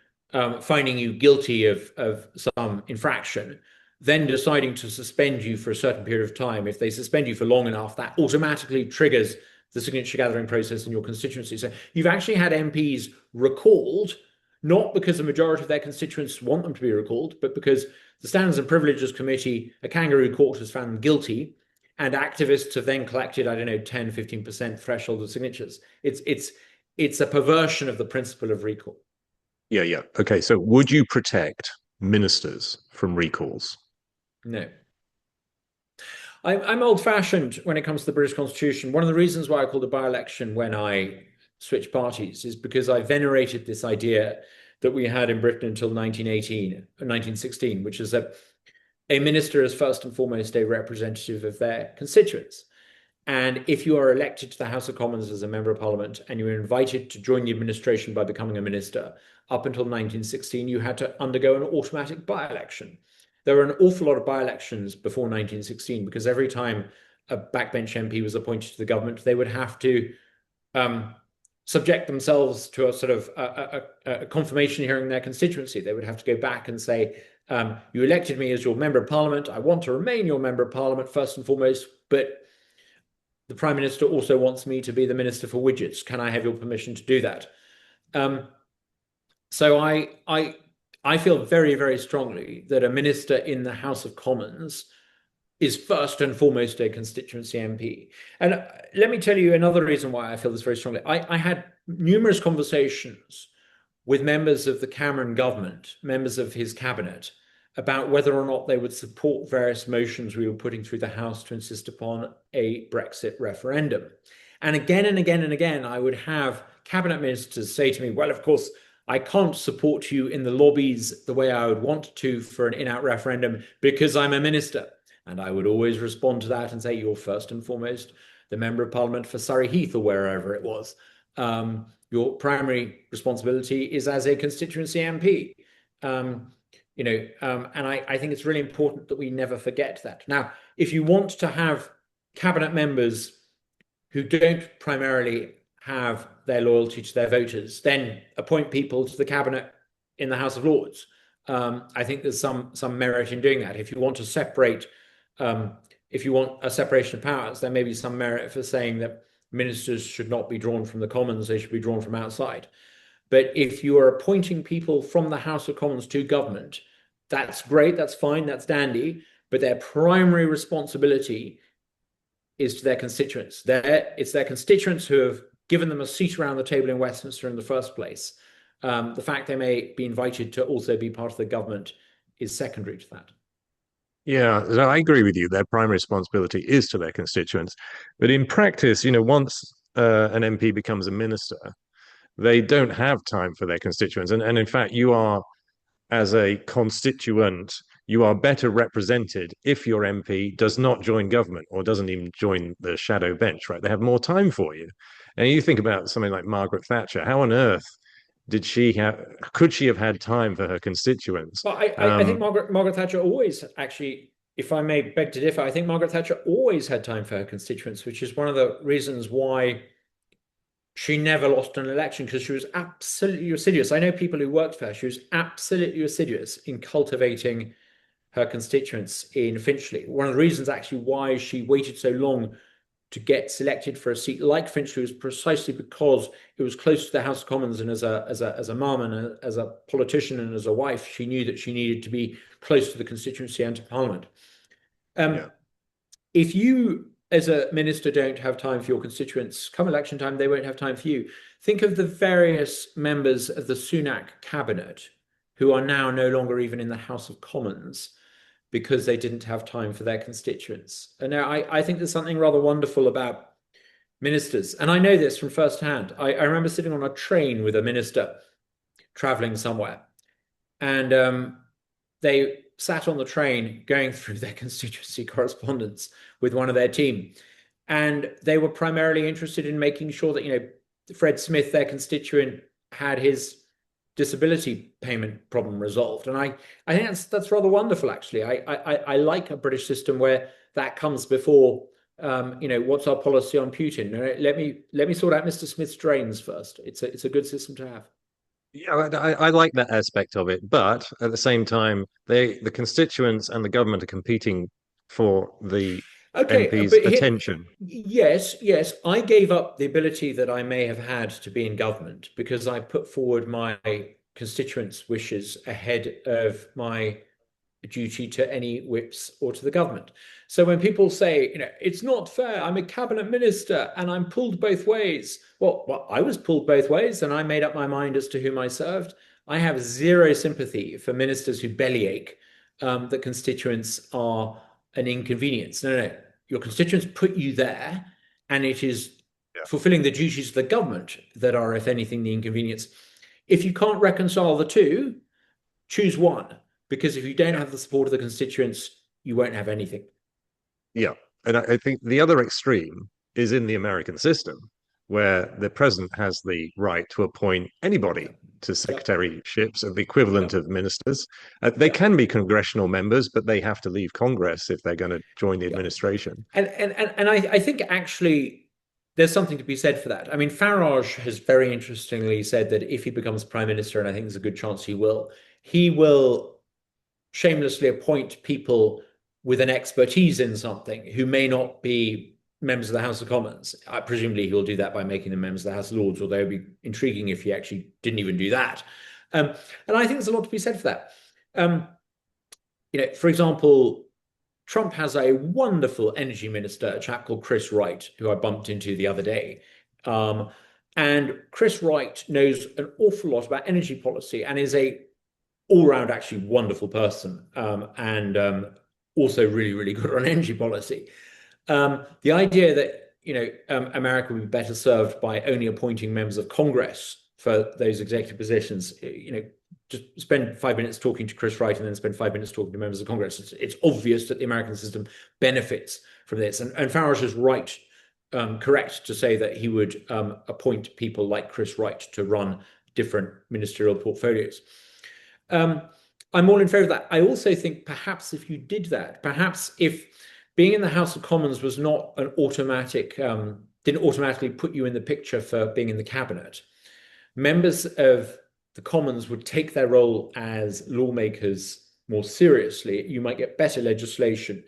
finding you guilty of some infraction, then deciding to suspend you for a certain period of time. If they suspend you for long enough, that automatically triggers the signature gathering process in your constituency. So you've actually had MPs recalled, not because the majority of their constituents want them to be recalled, but because the Standards and Privileges Committee, a kangaroo court, has found them guilty, and activists have then collected, I don't know, 10, 15% threshold of signatures. It's a perversion of the principle of recall. Yeah. Okay, so would you protect ministers from recalls? No. I'm old-fashioned when it comes to the British Constitution. One of the reasons why I called a by-election when I switched parties is because I venerated this idea that we had in Britain until 1916, which is that a minister is first and foremost a representative of their constituents. And if you are elected to the House of Commons as a member of Parliament and you were invited to join the administration by becoming a minister, up until 1916, you had to undergo an automatic by-election. There were an awful lot of by-elections before 1916 because every time a backbench MP was appointed to the government, they would have to subject themselves to a sort of a confirmation hearing in their constituency. They would have to go back and say, you elected me as your member of Parliament. I want to remain your member of Parliament first and foremost, but the Prime Minister also wants me to be the Minister for Widgets. Can I have your permission to do that? So I feel very, very strongly that a minister in the House of Commons is first and foremost a constituency MP. And let me tell you another reason why I feel this very strongly. I had numerous conversations with members of the Cameron government, members of his cabinet, about whether or not they would support various motions we were putting through the House to insist upon a Brexit referendum. And again, I would have cabinet ministers say to me, well, of course, I can't support you in the lobbies the way I would want to for an in-out referendum because I'm a minister. And I would always respond to that and say, you're first and foremost the member of Parliament for Surrey Heath or wherever it was. Your primary responsibility is as a constituency MP. And I think it's really important that we never forget that. Now, if you want to have cabinet members who don't primarily have their loyalty to their voters, then appoint people to the cabinet in the House of Lords. I think there's some merit in doing that. If you want to separate, if you want a separation of powers, there may be some merit for saying that ministers should not be drawn from the Commons, they should be drawn from outside. But if you are appointing people from the House of Commons to government, that's great, that's fine, that's dandy, but their primary responsibility is to their constituents. It's their constituents who have given them a seat around the table in Westminster in the first place. The fact they may be invited to also be part of the government is secondary to that. Yeah, I agree with you. Their primary responsibility is to their constituents. But in practice, once an MP becomes a minister, they don't have time for their constituents. And in fact, you are, as a constituent, you are better represented if your MP does not join government or doesn't even join the shadow bench, right? They have more time for you. And you think about something like Margaret Thatcher. How on earth could she have had time for her constituents? Well, I think Margaret Thatcher always actually, if I may beg to differ, I think Margaret Thatcher always had time for her constituents, which is one of the reasons why she never lost an election, because she was absolutely assiduous. I know people who worked for her. She was absolutely assiduous in cultivating her constituents in Finchley. One of the reasons actually why she waited so long to get selected for a seat like Finchley was precisely because it was close to the House of Commons, and as a mum and as a politician and as a wife, she knew that she needed to be close to the constituency and to Parliament. Yeah. If you, as a minister, don't have time for your constituents, come election time, they won't have time for you. Think of the various members of the Sunak cabinet who are now no longer even in the House of Commons because they didn't have time for their constituents. And now I think there's something rather wonderful about ministers. And I know this from firsthand. I remember sitting on a train with a minister traveling somewhere, and they sat on the train going through their constituency correspondence with one of their team. And they were primarily interested in making sure that, Fred Smith, their constituent, had his disability payment problem resolved. And I think that's rather wonderful, actually. I like a British system where that comes before, what's our policy on Putin? Let me sort out Mr. Smith's drains first. It's a good system to have. Yeah, I like that aspect of it, but at the same time, the constituents and the government are competing for the Okay, MP's but here, attention. yes, I gave up the ability that I may have had to be in government because I put forward my constituents' wishes ahead of my duty to any whips or to the government. So when people say, it's not fair, I'm a cabinet minister and I'm pulled both ways. Well, I was pulled both ways and I made up my mind as to whom I served. I have zero sympathy for ministers who bellyache that constituents are an inconvenience. No. Your constituents put you there, and it is Yeah. fulfilling the duties of the government that are, if anything, the inconvenience. If you can't reconcile the two, choose one, because if you don't have the support of the constituents, you won't have anything. Yeah. And I think the other extreme is in the American system, where the president has the right to appoint anybody Yeah. to Yeah. secretaryships of the equivalent Yeah. of ministers. They Yeah. can be congressional members, but they have to leave Congress if they're going to join the Yeah. administration. And I think actually there's something to be said for that. I mean, Farage has very interestingly said that if he becomes prime minister, and I think there's a good chance he will shamelessly appoint people with an expertise in something who may not be members of the House of Commons. Presumably, he'll do that by making them members of the House of Lords, although it would be intriguing if he actually didn't even do that. And I think there's a lot to be said for that. For example, Trump has a wonderful energy minister, a chap called Chris Wright, who I bumped into the other day. And Chris Wright knows an awful lot about energy policy and is a all-round actually wonderful person, and also really, really good on energy policy. The idea that America would be better served by only appointing members of Congress for those executive positions, just spend 5 minutes talking to Chris Wright and then spend 5 minutes talking to members of Congress. It's obvious that the American system benefits from this, and Farage is right, correct to say that he would appoint people like Chris Wright to run different ministerial portfolios. I'm all in favor of that. I also think perhaps if you did that, perhaps if being in the House of Commons was not an automatic, didn't automatically put you in the picture for being in the cabinet, members of the Commons would take their role as lawmakers more seriously. You might get better legislation,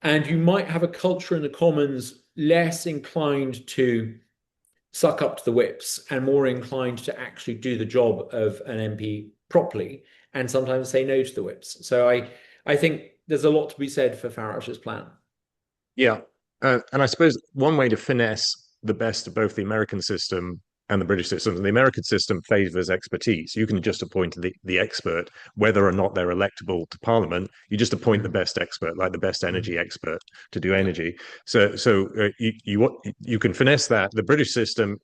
and you might have a culture in the Commons less inclined to suck up to the whips and more inclined to actually do the job of an MP properly and sometimes say no to the whips. So I think there's a lot to be said for Farage's plan. Yeah. And I suppose one way to finesse the best of both the American system and the British system, and the American system favors expertise. You can just appoint the expert, whether or not they're electable to Parliament. You just appoint the best expert, like the best energy expert, to do energy. So you can finesse that. The British system,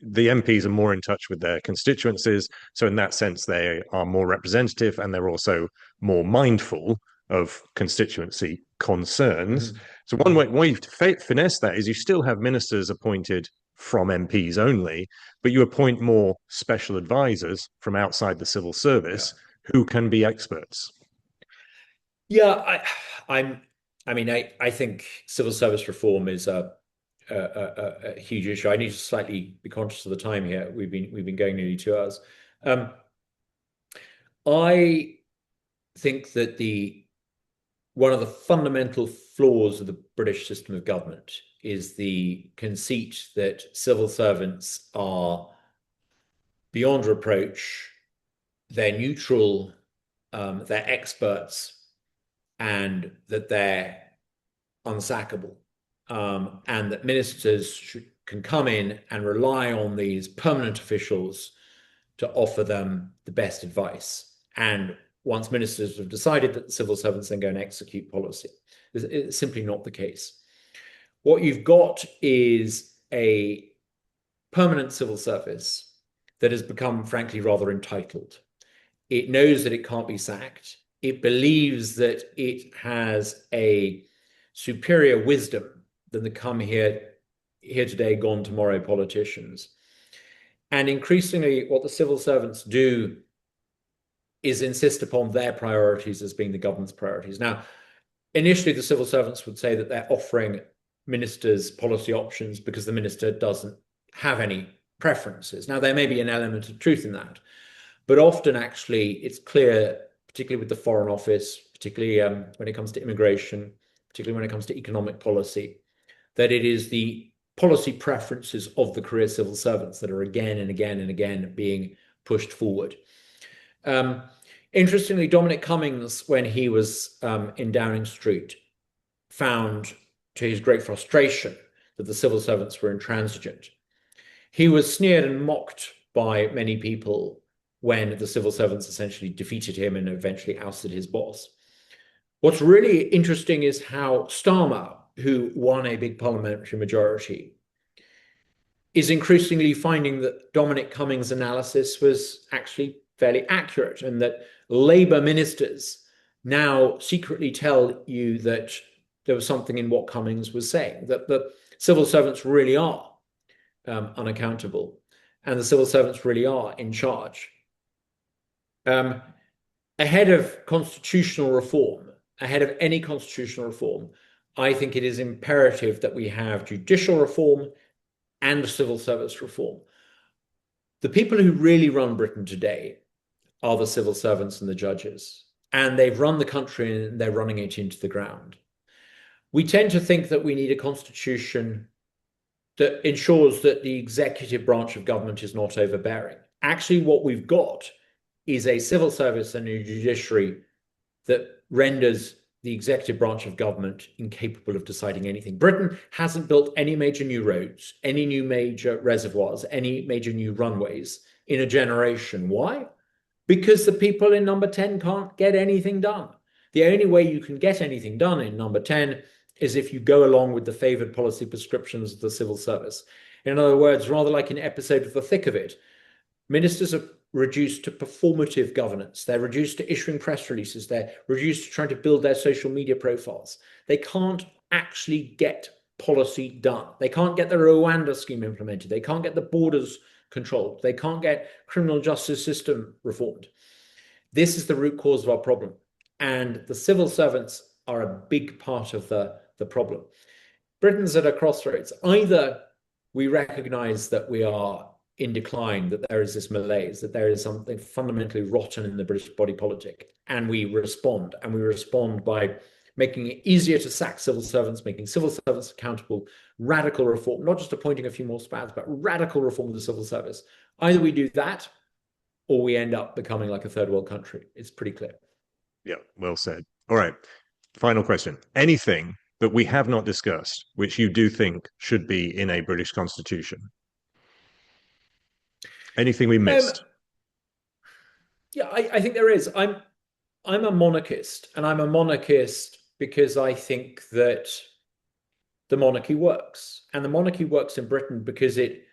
the MPs are more in touch with their constituencies, so in that sense, they are more representative and they're also more mindful of constituency concerns. So one way to finesse that is you still have ministers appointed from MPs only, but you appoint more special advisors from outside the civil service who can be experts. Yeah, I think civil service reform is a huge issue. I need to slightly be conscious of the time here. We've been going nearly 2 hours. I think that one of the fundamental flaws of the British system of government is the conceit that civil servants are beyond reproach, they're neutral, they're experts, and that they're unsackable, and that ministers can come in and rely on these permanent officials to offer them the best advice. And once ministers have decided that the civil servants then go and execute policy. It's simply not the case. What you've got is a permanent civil service that has become, frankly, rather entitled. It knows that it can't be sacked. It believes that it has a superior wisdom than the come here today, gone tomorrow politicians. And increasingly, what the civil servants do is insist upon their priorities as being the government's priorities. Now, initially, the civil servants would say that they're offering ministers policy options because the minister doesn't have any preferences. Now, there may be an element of truth in that, but often actually it's clear, particularly with the Foreign Office, particularly when it comes to immigration, particularly when it comes to economic policy, that it is the policy preferences of the career civil servants that are again and again and again being pushed forward. Interestingly, Dominic Cummings, when he was in Downing Street, found to his great frustration that the civil servants were intransigent. He was sneered and mocked by many people when the civil servants essentially defeated him and eventually ousted his boss. What's really interesting is how Starmer, who won a big parliamentary majority, is increasingly finding that Dominic Cummings' analysis was actually fairly accurate, and that Labour ministers now secretly tell you that there was something in what Cummings was saying, that the civil servants really are unaccountable, and the civil servants really are in charge. Ahead of constitutional reform, ahead of any constitutional reform, I think it is imperative that we have judicial reform and civil service reform. The people who really run Britain today are the civil servants and the judges, and they've run the country and they're running it into the ground. We tend to think that we need a constitution that ensures that the executive branch of government is not overbearing. Actually, what we've got is a civil service and a judiciary that renders the executive branch of government incapable of deciding anything. Britain hasn't built any major new roads, any new major reservoirs, any major new runways in a generation. Why? Because the people in number 10 can't get anything done. The only way you can get anything done in number 10 is if you go along with the favored policy prescriptions of the civil service. In other words, rather like an episode of The Thick of It, ministers are reduced to performative governance. They're reduced to issuing press releases. They're reduced to trying to build their social media profiles. They can't actually get policy done. They can't get the Rwanda scheme implemented. They can't get the borders controlled. They can't get criminal justice system reformed. This is the root cause of our problem. And the civil servants are a big part of the problem. Britain's at a crossroads. Either we recognize that we are in decline, that there is this malaise, that there is something fundamentally rotten in the British body politic, and we respond by making it easier to sack civil servants, making civil servants accountable, radical reform, not just appointing a few more spads, but radical reform of the civil service. Either we do that, or we end up becoming like a third world country. It's pretty clear. Yeah, well said. All right, final question. Anything that we have not discussed, which you do think should be in a British constitution? Anything we missed? Yeah, I think there is. I'm a monarchist, and I'm a monarchist because I think that the monarchy works. And the monarchy works in Britain because it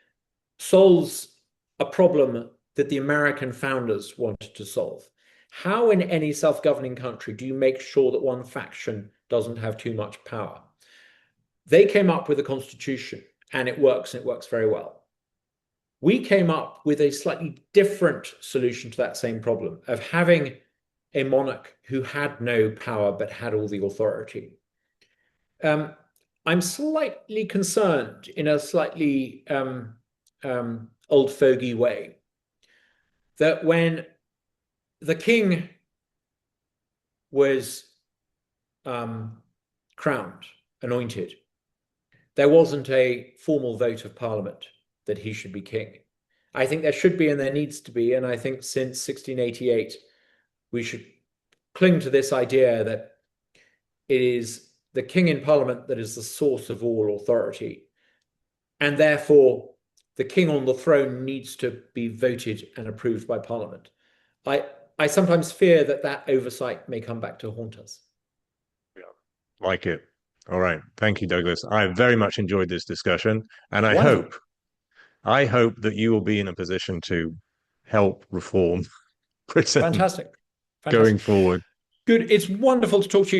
solves a problem that the American founders wanted to solve. How in any self-governing country do you make sure that one faction doesn't have too much power? They came up with a constitution, and it works very well. We came up with a slightly different solution to that same problem of having a monarch who had no power but had all the authority. I'm slightly concerned in a slightly old fogey way that when the king was crowned, anointed, there wasn't a formal vote of Parliament that he should be king. I think there should be and there needs to be. And I think since 1688, we should cling to this idea that it is the king in Parliament that is the source of all authority. And therefore, the king on the throne needs to be voted and approved by Parliament. I sometimes fear that that oversight may come back to haunt us. Yeah, like it. All right. Thank you, Douglas. I very much enjoyed this discussion, and Wonderful. I hope that you will be in a position to help reform Britain Fantastic. going Fantastic. forward. Good. It's wonderful to talk to you.